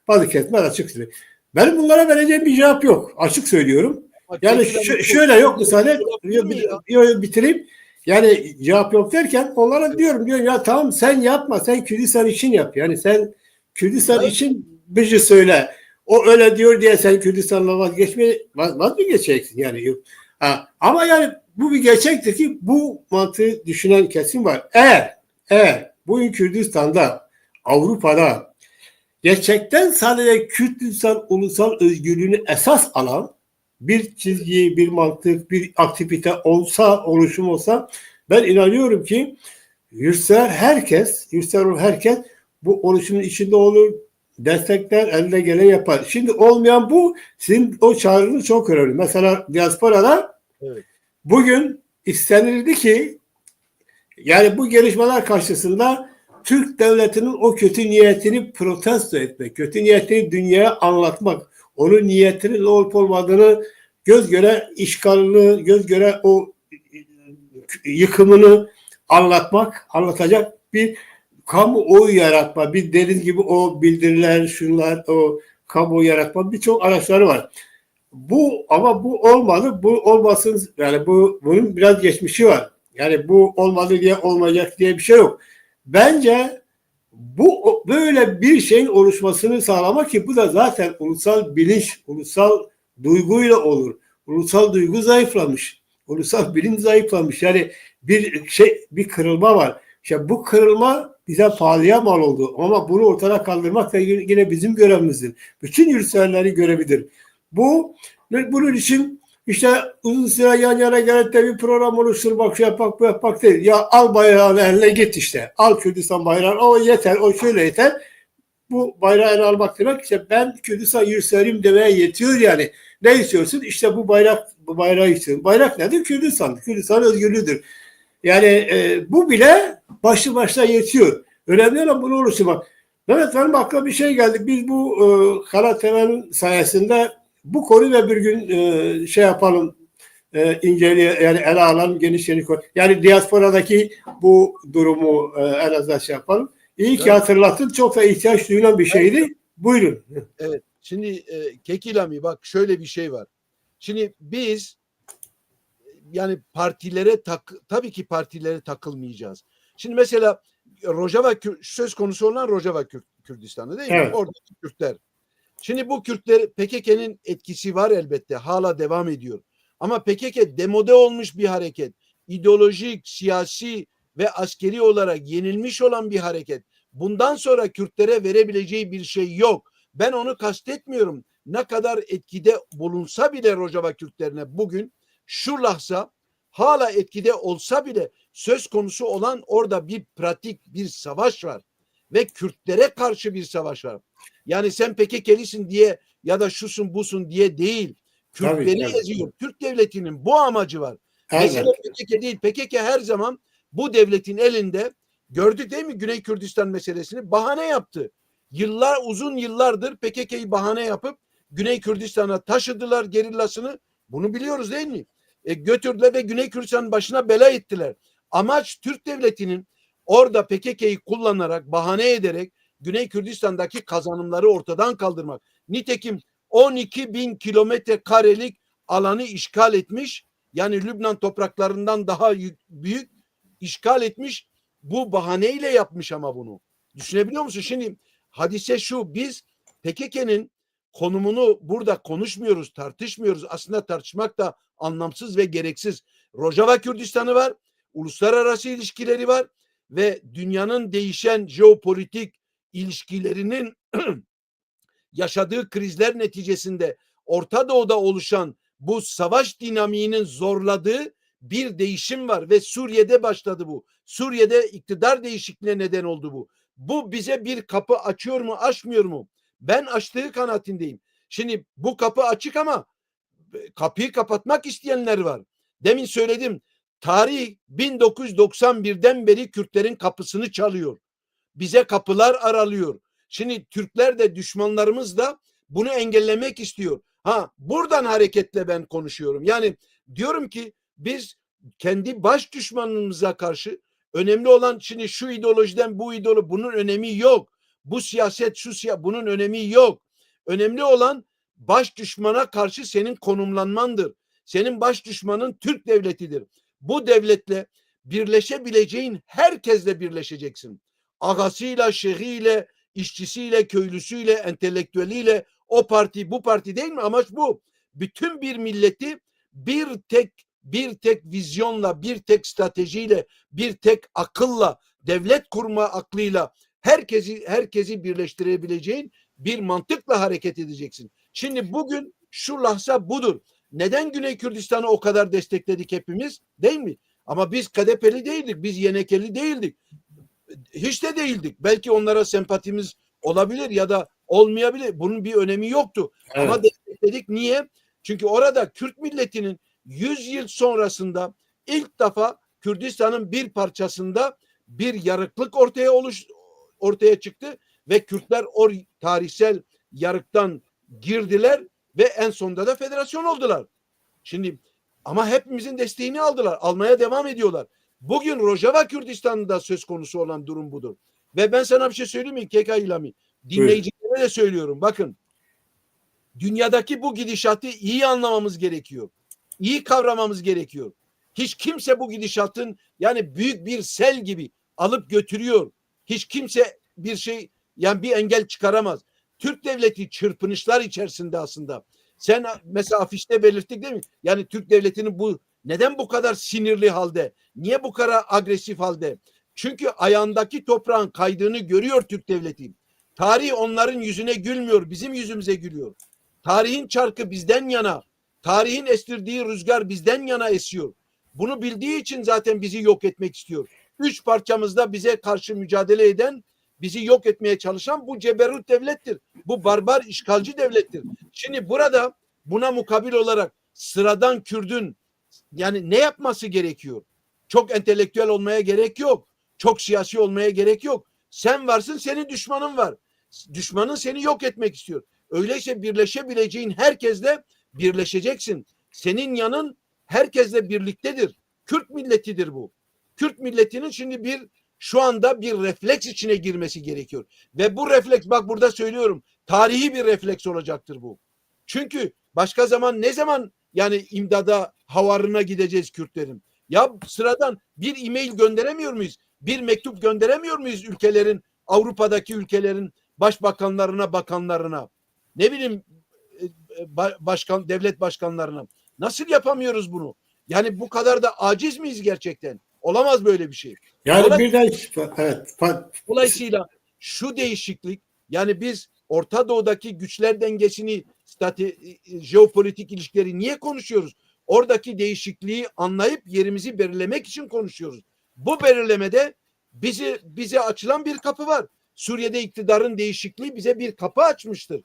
Bazı kesimler açık söylüyor. Benim bunlara vereceğim bir cevap yok. Açık söylüyorum. Yani şöyle yok müsaade. Bitireyim. Yani cevap yok derken onlara diyorum ya tamam sen yapma. Sen Kürdistan için yap. Yani sen Kürdistan için bıcı söyle. O öyle diyor diye sen Kürdistan'la vazgeçeceksin yani. Ama yani bu bir gerçektir ki bu mantığı düşünen kesim var. Eğer bugün Kürdistan'da, Avrupa'da gerçekten sadece Kürdistan ulusal özgürlüğünü esas alan bir çizgi, bir mantık, bir aktivite olsa, oluşum olsa ben inanıyorum ki herkes bu oluşumun içinde olur, destekler, eline gelen yapar. Şimdi olmayan bu, sizin o çağrınız çok önemli. Mesela diasporada Evet. bugün istenildi ki yani bu gelişmeler karşısında Türk devletinin o kötü niyetini protesto etmek, kötü niyetini dünyaya anlatmak, onun niyetinin ne olup olmadığını göz göre işgalini, göz göre o yıkımını anlatacak bir kamuoyu yaratma, bir deniz gibi o bildiriler, şunlar, o kamuoyu yaratma birçok araçları var. Ama bu olmadı. Bu olmasın, yani bunun biraz geçmişi var. Yani bu olmadı diye olmayacak diye bir şey yok. Bence bu böyle bir şeyin oluşmasını sağlamak ki bu da zaten ulusal bilinç, ulusal duyguyla olur. Ulusal duygu zayıflamış. Ulusal bilinç zayıflamış. Yani bir kırılma var. İşte bu kırılma bize pahalıya mal oldu. Ama bunu ortadan kaldırmak da yine bizim görevimizdir. Bütün yurtseverleri görevidir. Bunun için işte uzun süre yan yana gelip de bir program oluşturmak, şey yapmak, bu yapmak değil. Ya al bayrağını eline git işte. Al Kürdistan bayrağını, o yeter, o şöyle yeter. Bu bayrağı almak demek işte ben Kürdistan yurtseverim demeye yetiyor yani. Ne istiyorsun? İşte bu bayrağı istiyorum. Bayrak nedir? Kürdistan. Kürdistan özgürlüğüdür. Yani bu bile başlı başına yetiyor. Önemli olan bunu oluşturmak. Mehmet, benim aklıma bir şey geldi. Biz bu Kara Temel'in sayesinde bu konuda bir gün şey yapalım, yani ele alalım, geniş konu. Yani diasporadaki bu durumu en azından şey yapalım. İyi ki hatırlattın. Çok da ihtiyaç duyulan bir şeydi. Buyurun. Evet. Şimdi Kekilami, bak şöyle bir şey var. Şimdi biz yani tabii ki partilere takılmayacağız. Şimdi mesela söz konusu olan Rojava Kürdistan'ı değil mi? Evet. Oradaki Kürtler. Şimdi bu Kürtler, PKK'nın etkisi var elbette. Hala devam ediyor. Ama PKK demode olmuş bir hareket. İdeolojik, siyasi ve askeri olarak yenilmiş olan bir hareket. Bundan sonra Kürtlere verebileceği bir şey yok. Ben onu kastetmiyorum. Ne kadar etkide bulunsa bile Rojava Kürtlerine bugün şu lahza hala etkide olsa bile söz konusu olan orada bir pratik, bir savaş var. Ve Kürtlere karşı bir savaş var. Yani sen PKK'lisin diye ya da şusun busun diye değil. Kürtleri eziyor. Türk devletinin bu amacı var. Mesela PKK değil. PKK her zaman bu devletin elinde, gördük değil mi Güney Kürdistan meselesini, bahane yaptı. Uzun yıllardır PKK'yı bahane yapıp Güney Kürdistan'a taşıdılar gerillasını. Bunu biliyoruz değil mi? Götürdüler ve Güney Kürdistan'ın başına bela ettiler. Amaç Türk devletinin orada PKK'yı kullanarak, bahane ederek Güney Kürdistan'daki kazanımları ortadan kaldırmak. Nitekim 12 bin kilometre karelik alanı işgal etmiş. Yani Lübnan topraklarından daha büyük işgal etmiş. Bu bahaneyle yapmış ama bunu. Düşünebiliyor musun? Şimdi hadise şu, biz PKK'nın konumunu burada konuşmuyoruz, tartışmıyoruz. Aslında tartışmak da anlamsız ve gereksiz. Rojava Kürdistan'ı var, uluslararası ilişkileri var ve dünyanın değişen jeopolitik ilişkilerinin yaşadığı krizler neticesinde Orta Doğu'da oluşan bu savaş dinamiğinin zorladığı bir değişim var ve Suriye'de başladı bu. Suriye'de iktidar değişikliğine neden oldu bu. Bu bize bir kapı açıyor mu, açmıyor mu? Ben açtığı kanaatindeyim. Şimdi bu kapı açık ama kapıyı kapatmak isteyenler var. Demin söyledim. Tarih 1991'den beri Kürtlerin kapısını çalıyor. Bize kapılar aralıyor. Şimdi Türkler de, düşmanlarımız da bunu engellemek istiyor. Buradan hareketle ben konuşuyorum. Yani diyorum ki biz kendi baş düşmanımıza karşı, önemli olan şimdi şu ideolojiden bu ideoloji, bunun önemi yok. Bu siyaset bunun önemi yok. Önemli olan baş düşmana karşı senin konumlanmandır. Senin baş düşmanın Türk devletidir. Bu devletle birleşebileceğin herkesle birleşeceksin. Ağasıyla, şeyhiyle, işçisiyle, köylüsüyle, entelektüeliyle, o parti, bu parti değil mi? Amaç bu. Bütün bir milleti bir tek vizyonla, bir tek stratejiyle, bir tek akılla, devlet kurma aklıyla herkesi birleştirebileceğin bir mantıkla hareket edeceksin. Şimdi bugün şu lahza budur. neden Güney Kürdistan'ı o kadar destekledik hepimiz? Değil mi? Ama biz KDP'li değildik. Biz Yenekeli değildik. Hiç de değildik. Belki onlara sempatimiz olabilir ya da olmayabilir. Bunun bir önemi yoktu. Evet. Ama destekledik. Niye? Çünkü orada Kürt milletinin 100 yıl sonrasında ilk defa Kürdistan'ın bir parçasında bir yarıklık ortaya çıktı ve Kürtler o tarihsel yarıktan girdiler ve en sonunda da federasyon oldular. Şimdi ama hepimizin desteğini aldılar. Almaya devam ediyorlar. Bugün Rojava Kürdistan'da söz konusu olan durum budur. Ve ben sana bir şey söyleyeyim mi Keka İlami? Dinleyicilere de söylüyorum. Bakın, dünyadaki bu gidişatı iyi anlamamız gerekiyor. İyi kavramamız gerekiyor. Hiç kimse bu gidişatın, yani büyük bir sel gibi alıp götürüyor. Hiç kimse bir şey, yani bir engel çıkaramaz. Türk devleti çırpınışlar içerisinde aslında. Sen mesela afişte belirttik değil mi? Yani Türk devletinin neden bu kadar sinirli halde? Niye bu kadar agresif halde? Çünkü ayağındaki toprağın kaydığını görüyor Türk devleti. Tarih onların yüzüne gülmüyor, bizim yüzümüze gülüyor. Tarihin çarkı bizden yana, tarihin estirdiği rüzgar bizden yana esiyor. Bunu bildiği için zaten bizi yok etmek istiyor. 3 parçamızda bize karşı mücadele eden, bizi yok etmeye çalışan bu ceberut devlettir. Bu barbar işgalci devlettir. Şimdi burada buna mukabil olarak sıradan Kürdün yani ne yapması gerekiyor? Çok entelektüel olmaya gerek yok. Çok siyasi olmaya gerek yok. Sen varsın, senin düşmanın var. Düşmanın seni yok etmek istiyor. Öyleyse birleşebileceğin herkesle birleşeceksin. Senin yanın herkesle birliktedir. Kürt milletidir bu. Kürt milletinin şimdi şu anda bir refleks içine girmesi gerekiyor. Ve bu refleks, bak burada söylüyorum, tarihi bir refleks olacaktır bu. Çünkü başka zaman ne zaman yani imdada havarına gideceğiz Kürtlerin? Ya sıradan bir e-mail gönderemiyor muyuz? Bir mektup gönderemiyor muyuz ülkelerin, Avrupa'daki ülkelerin başbakanlarına, bakanlarına? Ne bileyim devlet başkanlarına. Nasıl yapamıyoruz bunu? Yani bu kadar da aciz miyiz gerçekten? Olamaz böyle bir şey. Yani birden evet. Dolayısıyla şu değişiklik, yani biz Orta Doğu'daki güçler dengesini, jeopolitik ilişkileri niye konuşuyoruz? Oradaki değişikliği anlayıp yerimizi belirlemek için konuşuyoruz. Bu belirlemede bize açılan bir kapı var. Suriye'de iktidarın değişikliği bize bir kapı açmıştır.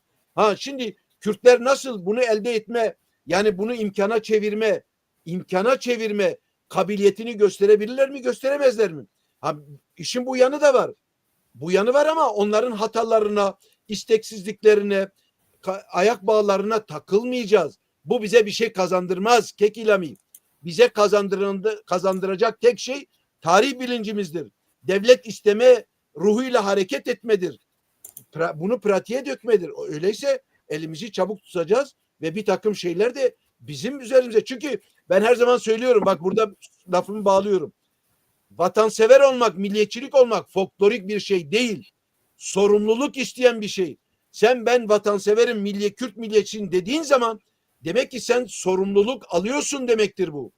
Şimdi Kürtler nasıl bunu elde etme, yani bunu imkana çevirme kabiliyetini gösterebilirler mi, gösteremezler mi? İşin bu yanı da var. Bu yanı var ama onların hatalarına, isteksizliklerine, ayak bağlarına takılmayacağız. Bu bize bir şey kazandırmaz Kekilami. Bize kazandıracak tek şey tarih bilincimizdir. Devlet isteme ruhuyla hareket etmedir. Bunu pratiğe dökmedir. Öyleyse elimizi çabuk tutacağız ve bir takım şeyler de bizim üzerimize. Çünkü ben her zaman söylüyorum, bak burada lafımı bağlıyorum. Vatansever olmak, milliyetçilik olmak folklorik bir şey değil. Sorumluluk isteyen bir şey. Ben vatanseverim, Kürt milliyetçiyim dediğin zaman demek ki sen sorumluluk alıyorsun demektir bu.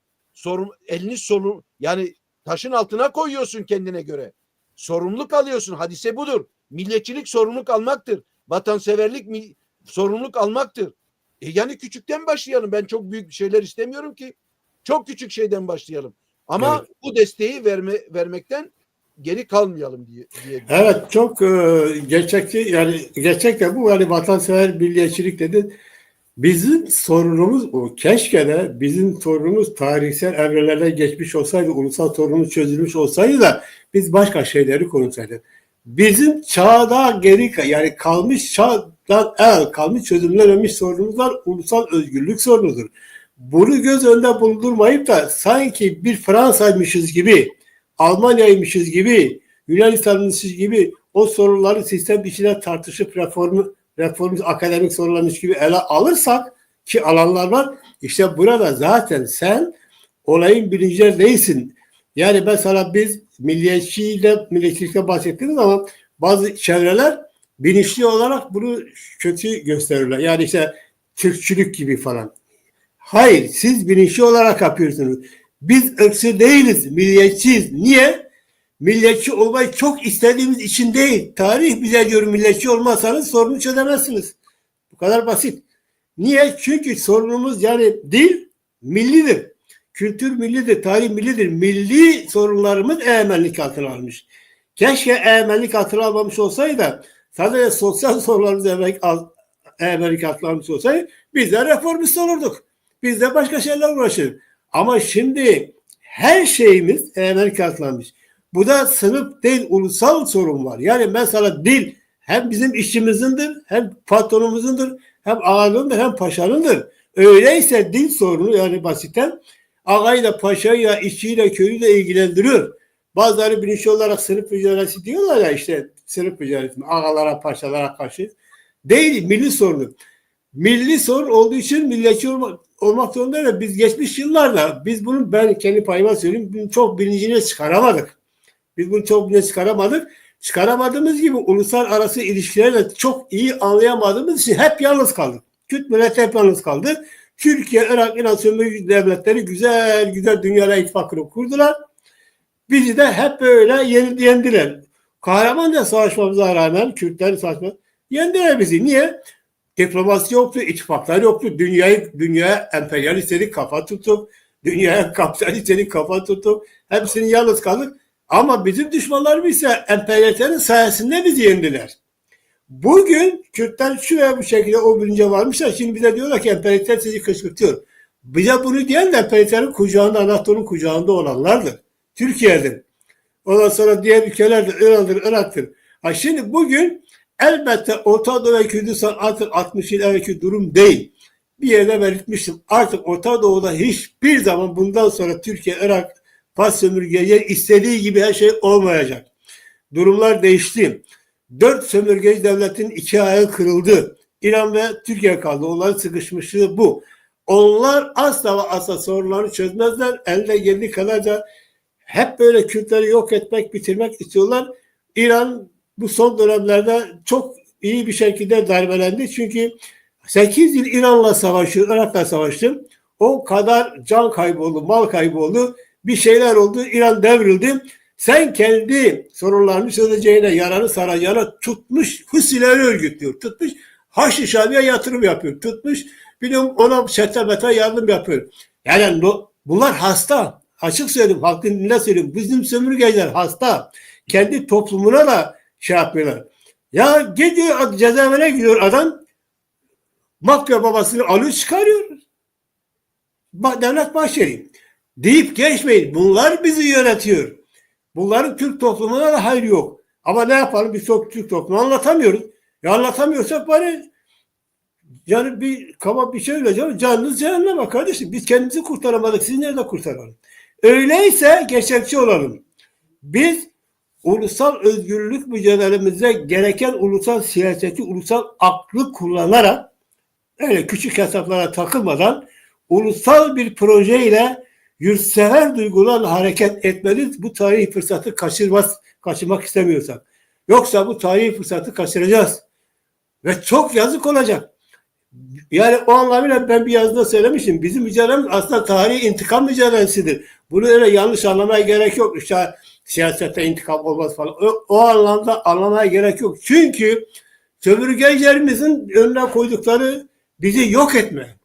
Yani taşın altına koyuyorsun kendine göre. Sorumluluk alıyorsun. Hadise budur. Milliyetçilik sorumluluk almaktır. Vatanseverlik sorumluluk almaktır. Yani küçükten başlayalım. Ben çok büyük şeyler istemiyorum ki. Çok küçük şeyden başlayalım. Ama evet, bu desteği vermekten geri kalmayalım diye. Evet, çok gerçekçi, yani gerçekten bu, yani vatansever milliyetçilik dedi. Bizim sorunumuz o. Keşke de bizim sorunumuz tarihsel evrelerle geçmiş olsaydı, ulusal sorunumuz çözülmüş olsaydı da biz başka şeyleri konuşsaydık. Bizim çağda yani kalmış çözümlenememiş sorunumuz var. Ulusal özgürlük sorunudur. Bunu göz önünde bulundurmayıp da sanki bir Fransa'ymışız gibi, Almanya'ymışız gibi, Yunanistan'mışız gibi o sorunları sistem içine tartışıp reformist akademik sorularmış gibi ele alırsak, ki alanlar var, işte burada zaten sen olayın bilincinde değilsin. Yani mesela biz milliyetçilikten bahsettiğimiz zaman bazı çevreler bilinçli olarak bunu kötü gösterirler. Yani işte Türkçülük gibi falan. Hayır, siz bilinçli olarak yapıyorsunuz. Biz ırkçı değiliz, milliyetçiyiz. Niye? Milliyetçi olmayı çok istediğimiz için değil. Tarih bize diyor, milliyetçi olmazsanız sorunu çözemezsiniz. Bu kadar basit. Niye? Çünkü sorunumuz yani dil millidir. Kültür millidir, tarih millidir. Milli sorunlarımız egemenlik altına almış. Keşke egemenlik altına almamış olsaydı, sadece sosyal sorunlarımız egemenlik altına almış olsaydı, biz de reformist olurduk. Biz de başka şeyler uğraşırdık. Ama şimdi her şeyimiz egemenlik altına almış. Bu da sınıf değil, ulusal sorun var. Yani mesela dil hem bizim işçimizin, hem patronumuzundur, hem ağalığındır, hem paşanındır. Öyleyse dil sorunu yani basitten ağayla, paşayla, işçiyle, köylüyle ilgilendiriyor. Bazıları bilinçli olarak sınıf mücadelesi diyorlar ya, işte sınıf mücadelesi ağalara, paşalara karşı. Değil, milli sorunu. Milli sorun olduğu için milliyetçi olmak zorunda da biz geçmiş yıllarda ben kendi payıma söyleyeyim, bunun çok bilincini çıkaramadık. Biz bunu çok bile çıkaramadık. Çıkaramadığımız gibi uluslararası ilişkileri de çok iyi anlayamadığımız için hep yalnız kaldık. Kürt milleti hep yalnız kaldı. Türkiye, Irak, İran sömürge devletleri güzel güzel dünyayla ittifakını kurdular. Bizi de hep böyle yendiler. Kahramanca savaşmamıza rağmen Kürtlerin savaşması yendiler bizi. Niye? Diplomasi yoktu, ittifaklar yoktu. Dünyaya emperyalist dedik, kafa tuttuk. Dünyaya kapitalist dedik, kafa tuttuk. Hepsini yalnız kaldık. Ama bizim düşmanlarımız ise emperyalistlerin sayesinde bizi yendiler. Bugün Kürtler şu veya bu şekilde o bilince varmışlar. Şimdi bize diyorlar ki emperyalistler sizi kışkırtıyor. Bize bunu diyen de emperyalistlerin kucağında, Anadolu'nun kucağında olanlardır. Türkiye'dir. Ondan sonra diğer ülkelerdir, İran'dır, Irak'tır. Şimdi bugün elbette Orta Doğu ve Kürdistan artık 60 yıl evvelki durum değil. Bir yerde belirtmiştim. Artık Orta Doğu'da hiçbir zaman bundan sonra Türkiye, Irak, Fas sömürgeci istediği gibi her şey olmayacak. Durumlar değişti. 4 sömürgeci devletin 2 ayağı kırıldı. İran ve Türkiye kaldı. Onların sıkışmışlığı bu. Onlar asla ve asla sorunlarını çözmezler. Elde geldiği kadar da hep böyle Kürtleri yok etmek, bitirmek istiyorlar. İran bu son dönemlerde çok iyi bir şekilde darbelendi. Çünkü 8 yıl İran'la savaştı, Irak'la savaştı. O kadar can kaybı oldu, mal kaybı oldu. Bir şeyler oldu. İran devrildi. Sen kendi sorunlarını çözeceğine, yaranı saracağına tutmuş Husileri örgütlüyor. Tutmuş Haçlı Şabi'ye yatırım yapıyor. Tutmuş biliyorum ona çete yardım yapıyor. Yani bunlar hasta. Açık söyleyeyim, halkın dinle söyleyeyim. Bizim sömürgeciler hasta. Kendi toplumuna da şey yapıyorlar. Ya gidiyor cezaevine gidiyor adam, mafya babasını alıyor çıkarıyor. Devlet Bahçeli. Deyip geçmeyin. Bunlar bizi yönetiyor. Bunların Türk toplumuna da hayır yok. Ama ne yapalım? Biz çok Türk toplumu anlatamıyoruz. Ya anlatamıyorsak bari yani bir şey söyleyeceğim. Canınız cehenneme kardeşim. Biz kendimizi kurtaramadık. Siz nerede kurtaralım? Öyleyse gerçekçi olalım. Biz ulusal özgürlük mücadelemize gereken ulusal siyaseti, ulusal aklı kullanarak öyle küçük hesaplara takılmadan ulusal bir projeyle yurtsever duygularla hareket etmeliyiz. Bu tarihi fırsatı kaçırmak istemiyorsak. Yoksa bu tarihi fırsatı kaçıracağız. Ve çok yazık olacak. Yani o anlamıyla ben bir yazıda söylemiştim. Bizim mücadelemiz aslında tarihi intikam mücadelesidir. Bunu öyle yanlış anlamaya gerek yok. İşte siyasette intikam olmaz falan. O anlamda anlamaya gerek yok. Çünkü sömürgecilerimizin önüne koydukları bizi yok etme.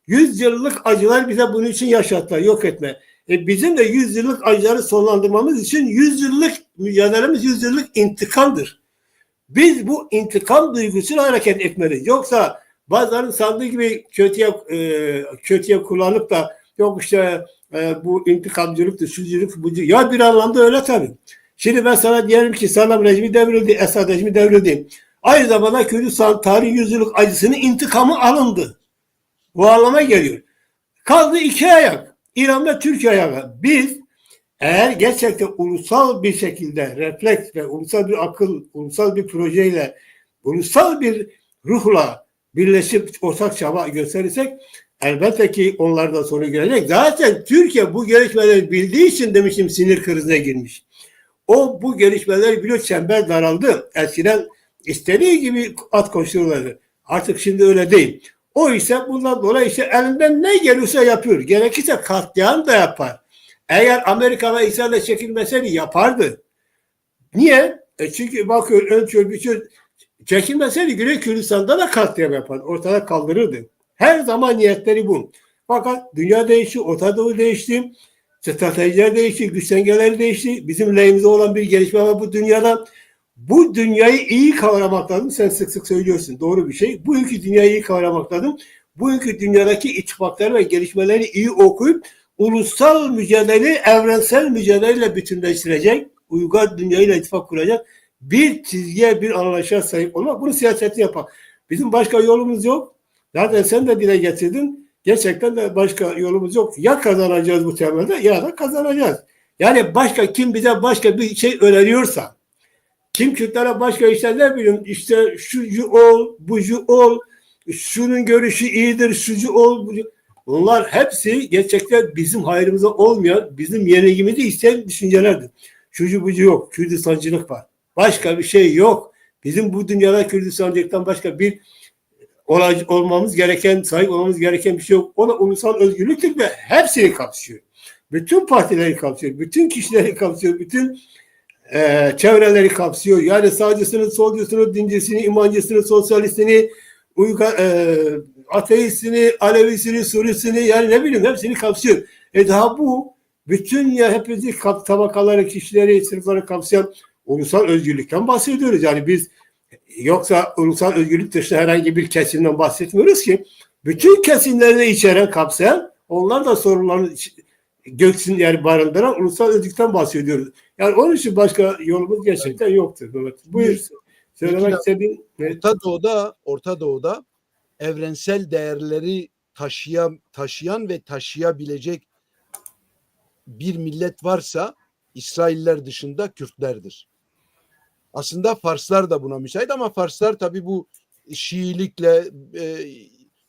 100 yıllık acılar bize bunun için yaşattılar, yok etme. Bizim de 100 yıllık acıları sonlandırmamız için 100 yıllık mücadelemiz 100 yıllık intikamdır. Biz bu intikam duygusuyla hareket etmeliyiz. Yoksa bazılarının sandığı gibi kötüye kullanıp da yok işte bu intikamcılıktır, şuculuk, bucu. Ya bir anlamda öyle tabii. Şimdi ben sana diyelim ki Saddam rejimi devrildi, Esad rejimi devrildi. Aynı zamanda Kürdistan tarihi 100 yıllık acısının intikamı alındı. Bu anlama geliyor. Kaldı 2 ayak. İran ve Türkiye ayağı. Biz eğer gerçekten ulusal bir şekilde refleks ve ulusal bir akıl, ulusal bir projeyle, ulusal bir ruhla birleşip ortak çaba gösterirsek elbette ki onlardan sonra gelecek. Zaten Türkiye bu gelişmeleri bildiği için demiştim sinir krizine girmiş. O bu gelişmeleri biliyor, çember daraldı. Eskiden istediği gibi at koşturuyorlardı. Artık şimdi öyle değil. O ise bundan dolayı işte elinden ne geliyorsa yapıyor. Gerekirse katliam da yapar. Eğer Amerika ve İsrail'e çekilmeseydi yapardı. Niye? Çünkü bakıyor ölçüyor, biçiyor. Çekilmeseydi Güney Kürdistan'da da katliam yapar. Ortada kaldırırdı. Her zaman niyetleri bu. Fakat dünya değişti, Orta Doğu değişti, stratejiler değişti, güç dengeleri değişti. Bizim lehimize olan bir gelişme var bu dünyada. Bu dünyayı iyi kavramak lazım. Sen sık sık söylüyorsun. Doğru bir şey. Bu ülke dünyayı iyi kavramak lazım. Bu ülke dünyadaki ittifakları ve gelişmeleri iyi okuyup ulusal mücadele, evrensel mücadeleyle bütünleştirecek, uygar dünyayla ittifak kuracak bir çizgiye, bir anlayışa sahip olmak. Bunu siyasetini yapar. Bizim başka yolumuz yok. Zaten sen de dile getirdin. Gerçekten de başka yolumuz yok. Ya kazanacağız bu temelde ya da kazanacağız. Yani başka kim bize başka bir şey öneriyorsa, kim Kürtlere başka işte ne bileyim işte şucu ol, bucu ol, şunun görüşü iyidir, şucu ol, bucu. Bunlar hepsi gerçekten bizim hayrımıza olmayan, bizim yenilgimizi isteyen düşüncelerdir. Şucu bucu yok, Kürdistancılık var. Başka bir şey yok. Bizim bu dünyada Kürdistancılıktan başka bir olmamız gereken, sahip olmamız gereken bir şey yok. O da ulusal özgürlüktür ve hepsini kapsıyor. Bütün partileri kapsıyor, bütün kişileri kapsıyor, bütün çevreleri kapsıyor. Yani sağcısını, solcusunu, dincisini, imancısını, sosyalistini, ateistini, Alevisini, Surisini yani ne bileyim hepsini kapsıyor. Daha bu bütün ya hepimizi tabakaları, kişileri, sınıfları kapsayan ulusal özgürlükten bahsediyoruz. Yani biz yoksa ulusal özgürlük dışında herhangi bir kesimden bahsetmiyoruz ki. Bütün kesimlerini içeren, kapsayan, onlar da sorunlarını göksün yani barındıran ulusal özgürlükten bahsediyoruz. Yani onun için başka yolumuz gerçekten yoktur. Evet. Buyur. Söylemek istediğin. Orta Doğu'da evrensel değerleri taşıyan ve taşıyabilecek bir millet varsa İsrailler dışında Kürtlerdir. Aslında Farslar da buna müsait ama Farslar tabii bu Şiilikle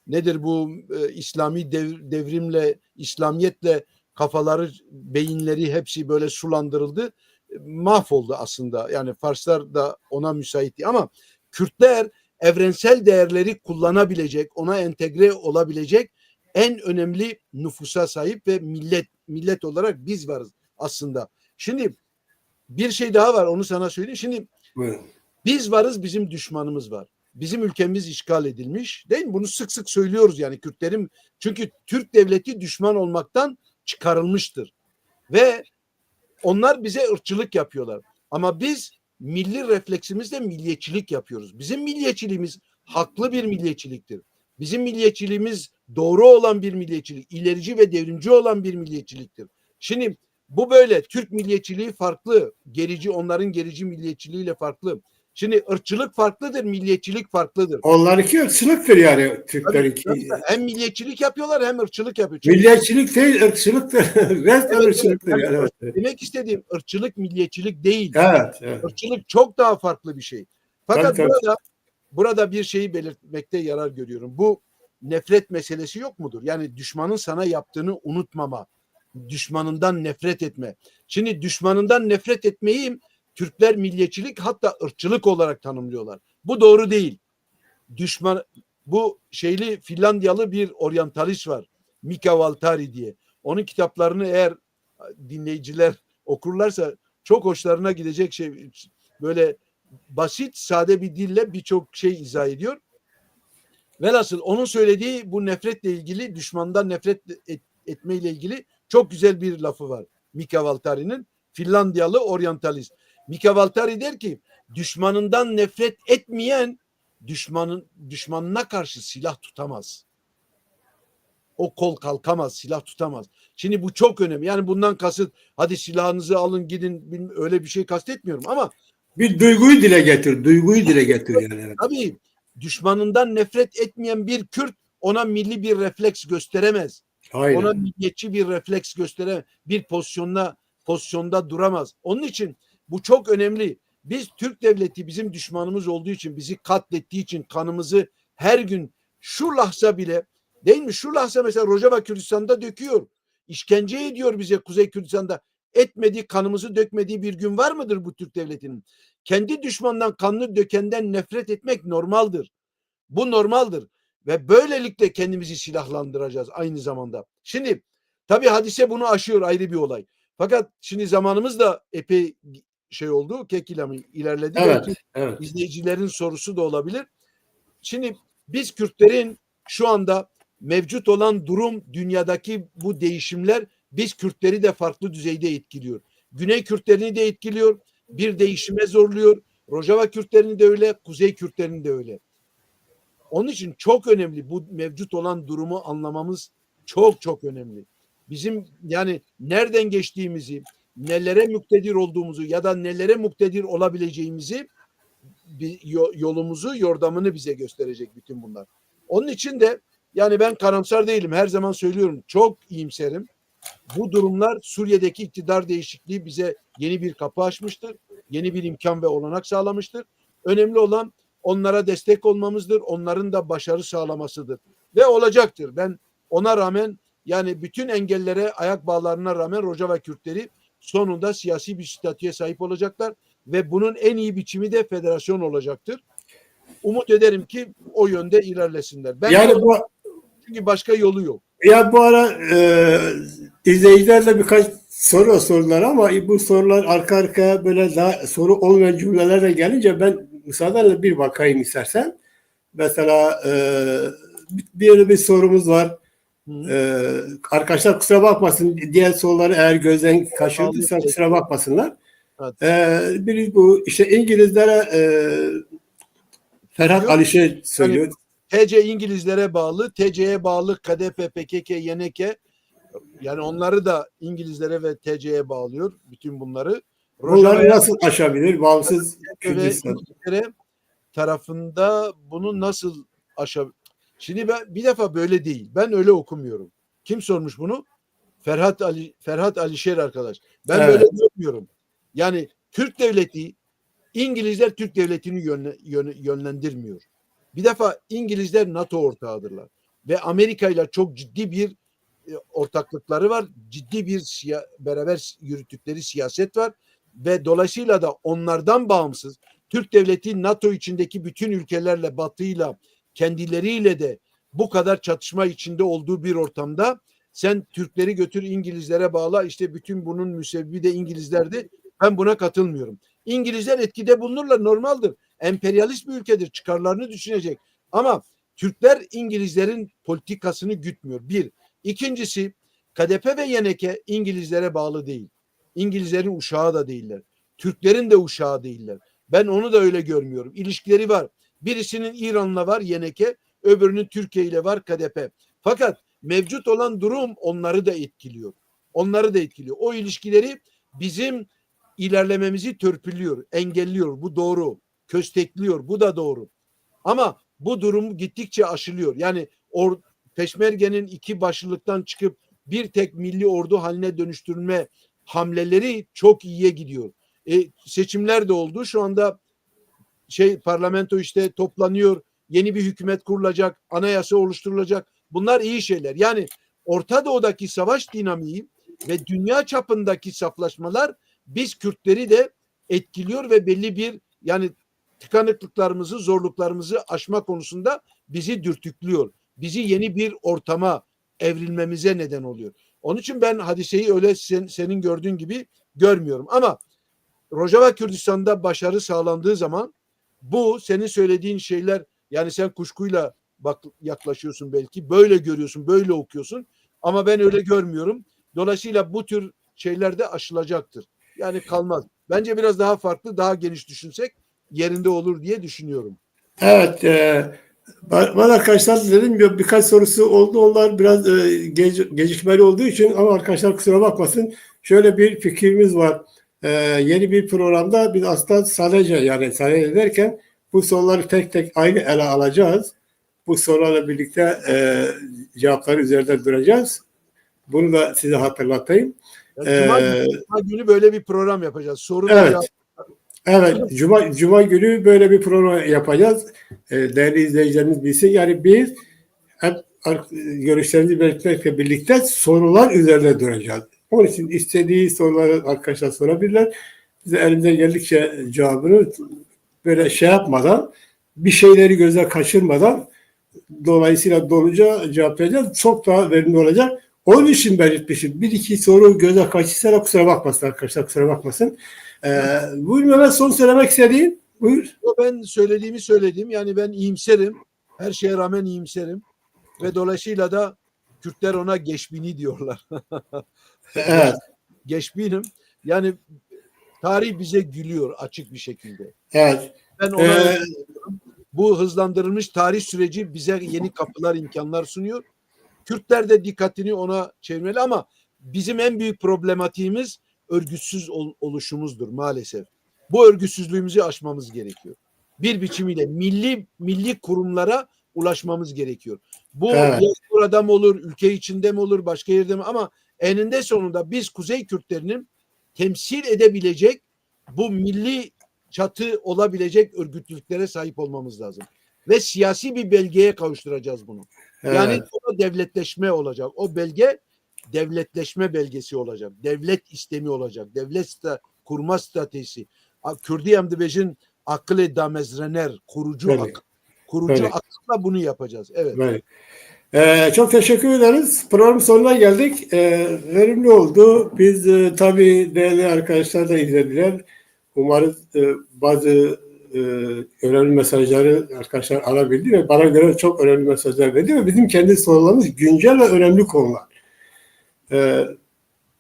nedir bu İslami devrimle, İslamiyetle kafaları, beyinleri hepsi böyle sulandırıldı. Mahvoldu aslında. Yani Farslar da ona müsaitti ama Kürtler evrensel değerleri kullanabilecek, ona entegre olabilecek en önemli nüfusa sahip ve millet olarak biz varız aslında. Şimdi bir şey daha var, onu sana söyleyeyim. Şimdi Buyurun. biz varız, bizim düşmanımız var. Bizim ülkemiz işgal edilmiş. Değil mi? Bunu sık sık söylüyoruz yani Kürtlerin. Çünkü Türk devleti düşman olmaktan çıkarılmıştır. Ve onlar bize ırkçılık yapıyorlar. Ama biz milli refleksimizle milliyetçilik yapıyoruz. Bizim milliyetçiliğimiz haklı bir milliyetçiliktir. Bizim milliyetçiliğimiz doğru olan bir milliyetçilik, ilerici ve devrimci olan bir milliyetçiliktir. Şimdi bu böyle. Türk milliyetçiliği farklı. Gerici, onların gerici milliyetçiliğiyle farklı. Şimdi ırkçılık farklıdır, milliyetçilik farklıdır. Onlarınki ırkçılıktır yani Türklerinki. Tabii. Hem milliyetçilik yapıyorlar hem ırkçılık yapıyor. Çünkü Milliyetçilik değil, ırkçılıktır. Resmen ırkçılıktır evet. yani. Evet. Demek istediğim ırkçılık milliyetçilik değil. Evet. Irkçılık çok daha farklı bir şey. Fakat Tabii. burada bir şeyi belirtmekte yarar görüyorum. Bu nefret meselesi yok mudur? Yani düşmanın sana yaptığını unutmama, düşmanından nefret etme. Şimdi düşmanından nefret etmeyi Türkler milliyetçilik hatta ırkçılık olarak tanımlıyorlar. Bu doğru değil. Bu Finlandiyalı bir oryantalist var. Mika Waltari diye. Onun kitaplarını eğer dinleyiciler okurlarsa çok hoşlarına gidecek şey, böyle basit, sade bir dille birçok şey izah ediyor. Velhasıl onun söylediği bu nefretle ilgili, düşmandan nefret etmeyle ilgili çok güzel bir lafı var. Mika Waltari'nin, Finlandiyalı oryantalist. Mika Waltari der ki, düşmanından nefret etmeyen düşmanına karşı silah tutamaz. O kol kalkamaz, silah tutamaz. Şimdi bu çok önemli. Yani bundan kasıt hadi silahınızı alın gidin, öyle bir şey kastetmiyorum ama bir duyguyu dile getir yani. Evet. Tabii düşmanından nefret etmeyen bir Kürt ona milli bir refleks gösteremez. Aynen. Ona milliyetçi bir refleks gösteremez. Bir pozisyonda duramaz. Onun için bu çok önemli. Biz Türk devleti bizim düşmanımız olduğu için, bizi katlettiği için kanımızı her gün şu lahza bile, değil mi? Şu lahza mesela Rojava Kürdistan'da döküyor. İşkence ediyor bize Kuzey Kürdistan'da. Etmediği, kanımızı dökmediği bir gün var mıdır bu Türk devletinin? Kendi düşmandan, kanını dökenden nefret etmek normaldir. Bu normaldir. Ve böylelikle kendimizi silahlandıracağız aynı zamanda. Şimdi tabii hadise bunu aşıyor, ayrı bir olay. Fakat şimdi zamanımız da epey oldu. Kekilamı ilerledi. Evet. Belki izleyicilerin sorusu da olabilir. Şimdi biz Kürtlerin şu anda mevcut olan durum, dünyadaki bu değişimler biz Kürtleri de farklı düzeyde etkiliyor. Güney Kürtlerini de etkiliyor. Bir değişime zorluyor. Rojava Kürtlerini de öyle, Kuzey Kürtlerini de öyle. Onun için çok önemli bu mevcut olan durumu anlamamız, çok çok önemli. Bizim yani nereden geçtiğimizi, nelere muktedir olduğumuzu ya da nelere muktedir olabileceğimizi, yolumuzu, yordamını bize gösterecek bütün bunlar. Onun için de yani ben karamsar değilim. Her zaman söylüyorum. Çok iyimserim. Bu durumlar, Suriye'deki iktidar değişikliği bize yeni bir kapı açmıştır. Yeni bir imkan ve olanak sağlamıştır. Önemli olan onlara destek olmamızdır. Onların da başarı sağlamasıdır. Ve olacaktır. Ben ona rağmen, yani bütün engellere, ayak bağlarına rağmen Rojava Kürtleri sonunda siyasi bir statüye sahip olacaklar. Ve bunun en iyi biçimi de federasyon olacaktır. Umut ederim ki o yönde ilerlesinler. Yani bu Çünkü başka yolu yok. Ya bu ara izleyicilerle birkaç soru sordular ama bu sorular arka arkaya böyle daha soru olmayan cümlelerle gelince ben müsaadenle bir bakayım istersen. Mesela bir sorumuz var. Arkadaşlar kusura bakmasın. Diğer soruları eğer gözden kaçırdıysa kusura bakmasınlar. Evet. Biri bu işte İngilizlere Ferhat Alişer söylüyor. Yani, TC İngilizlere bağlı, TC'ye bağlı KDP, PKK, YNK, yani onları da İngilizlere ve TC'ye bağlıyor bütün bunları. Bunları nasıl aşabilir? Bağımsız Kürdistan. İngiltere tarafında bunu nasıl aşabilir? Şimdi ben bir defa böyle değil. Ben öyle okumuyorum. Kim sormuş bunu? Ferhat Alişer arkadaş. Ben Evet. böyle görmüyorum. Yani Türk devleti, İngilizler Türk devletini yönlendirmiyor. Bir defa İngilizler NATO ortağıdırlar. Ve Amerika ile çok ciddi bir ortaklıkları var. Ciddi bir beraber yürüttükleri siyaset var. Ve dolayısıyla da onlardan bağımsız Türk devleti NATO içindeki bütün ülkelerle, Batı'yla, kendileriyle de bu kadar çatışma içinde olduğu bir ortamda sen Türkleri götür İngilizlere bağla, işte bütün bunun müsebbibi de İngilizlerdi. Ben buna katılmıyorum. İngilizler etkide bulunurlar, normaldir. Emperyalist bir ülkedir, çıkarlarını düşünecek. Ama Türkler İngilizlerin politikasını gütmüyor. Bir. İkincisi, KDP ve YNK İngilizlere bağlı değil. İngilizlerin uşağı da değiller. Türklerin de uşağı değiller. Ben onu da öyle görmüyorum. İlişkileri var. Birisinin İran'la var YNK, öbürünün Türkiye ile var KDP. Fakat mevcut olan durum onları da etkiliyor. Onları da etkiliyor. O ilişkileri bizim ilerlememizi törpülüyor, engelliyor. Bu doğru. Köstekliyor. Bu da doğru. Ama bu durum gittikçe aşılıyor. Yani Peşmerge'nin iki başlıktan çıkıp bir tek milli ordu haline dönüştürme hamleleri çok iyiye gidiyor. Seçimler de oldu. Şu anda parlamento işte toplanıyor. Yeni bir hükümet kurulacak. Anayasa oluşturulacak. Bunlar iyi şeyler. Yani Orta Doğu'daki savaş dinamiği ve dünya çapındaki saflaşmalar biz Kürtleri de etkiliyor ve belli bir, yani tıkanıklıklarımızı, zorluklarımızı aşma konusunda bizi dürtüklüyor. Bizi yeni bir ortama evrilmemize neden oluyor. Onun için ben hadiseyi öyle senin gördüğün gibi görmüyorum. Ama Rojava Kürdistan'da başarı sağlandığı zaman bu senin söylediğin şeyler, yani sen kuşkuyla yaklaşıyorsun belki, böyle görüyorsun, böyle okuyorsun ama ben öyle görmüyorum. Dolayısıyla bu tür şeyler de aşılacaktır. Yani kalmaz. Bence biraz daha farklı, daha geniş düşünsek yerinde olur diye düşünüyorum. Evet. Bana arkadaşlar dedim ya, birkaç sorusu oldu. Onlar biraz gecikmeli olduğu için, ama arkadaşlar kusura bakmasın. Şöyle bir fikrimiz var. Yeni bir programda biz aslında sadece derken bu soruları tek tek aynı ele alacağız. Bu sorularla birlikte cevapları üzerinde duracağız. Bunu da size hatırlatayım. Cuma günü böyle bir program yapacağız. Soru evet. Evet, Cuma günü böyle bir program yapacağız. Değerli izleyicilerimiz bilsin. Yani biz hep görüşlerimizi belirtmekle birlikte sorular üzerine duracağız. Onun için istediği soruları arkadaşlar sorabilirler. Bize elimizden geldikçe cevabını böyle yapmadan, bir şeyleri göze kaçırmadan, dolayısıyla doluca cevaplayacağız. Çok daha verimli olacak. Onun için belirtmişim. Bir iki soru göze kaçırsa kusura bakmasın arkadaşlar, kusura bakmasın. Buyur Mehmet, son söylemek istediğin. Buyur. Ben söylediğimi söyledim. Yani ben iyimserim. Her şeye rağmen iyimserim. ve dolayısıyla da Kürtler ona Geçbini diyorlar. Evet, Geçbinim. Yani tarih bize gülüyor açık bir şekilde. evet. Ben ona Ee, bu hızlandırılmış tarih süreci bize yeni kapılar, imkanlar sunuyor. Kürtler de dikkatini ona çevirmeli ama bizim en büyük problematiğimiz örgütsüz oluşumuzdur maalesef. Bu örgütsüzlüğümüzü aşmamız gerekiyor. Bir biçimiyle milli kurumlara ulaşmamız gerekiyor. Bu evet, diasporada mı olur, ülke içinde mi olur, başka yerde mi, ama eninde sonunda biz Kuzey Kürtlerinin temsil edebilecek, bu milli çatı olabilecek örgütlülüklere sahip olmamız lazım. Ve siyasi bir belgeye kavuşturacağız bunu. Yani evet. o devletleşme olacak. O belge devletleşme belgesi olacak. Devlet istemi olacak. Kurma stratejisi. Kürdiyem dibejin akıl damezrener, kurucu Böyle, akıl. Kurucu böyle, akılla bunu yapacağız. Evet. böyle. Çok teşekkür ederiz. Programın sonuna geldik. Verimli oldu. Biz tabii değerli arkadaşlar da izlediler. Umarız bazı e, önemli mesajları arkadaşlar alabildi ve bana göre çok önemli mesajlar verdi ve bizim kendi sorularımız güncel ve önemli konular. Ee,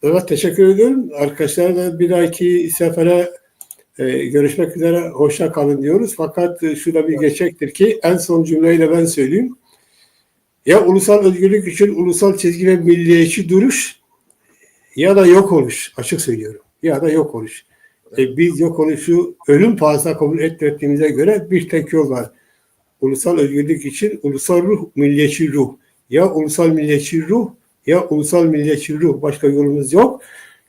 evet, teşekkür ediyorum. Arkadaşlar da bir dahaki sefere görüşmek üzere. Hoşça kalın diyoruz. Fakat şu da bir gerçektir ki en son cümleyi de ben söyleyeyim. Ya ulusal özgürlük için ulusal çizgi ve milliyetçi duruş ya da yok oluş. Açık söylüyorum. Ya da yok oluş. Biz yok oluşu ölüm pahasına kabul ettiğimize göre bir tek yol var. Ulusal özgürlük için ulusal ruh, milliyetçi ruh. Ya ulusal milliyetçi ruh ya ulusal milliyetçi ruh. Başka yolumuz yok.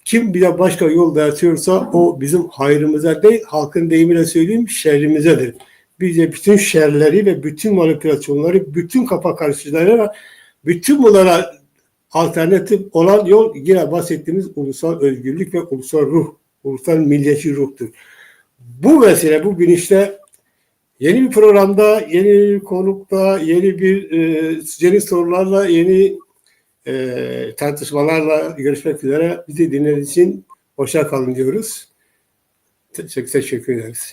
Kim bize başka yol dağıtıyorsa o bizim hayrımıza değil, halkın deyimiyle söyleyeyim, şerrimizedir. Bize bütün şerleri ve bütün manipülasyonları, bütün kafa karıştırmaları, bütün bunlara alternatif olan yol yine bahsettiğimiz ulusal özgürlük ve ulusal ruh, ulusal milliyetçi ruhtur. Bu vesile, bu bilinçle yeni bir programda, yeni bir konukta, yeni sorularla, yeni tartışmalarla görüşmek üzere. Bizi dinlediğiniz için hoşça kalın diyoruz. Teşekkür ederiz.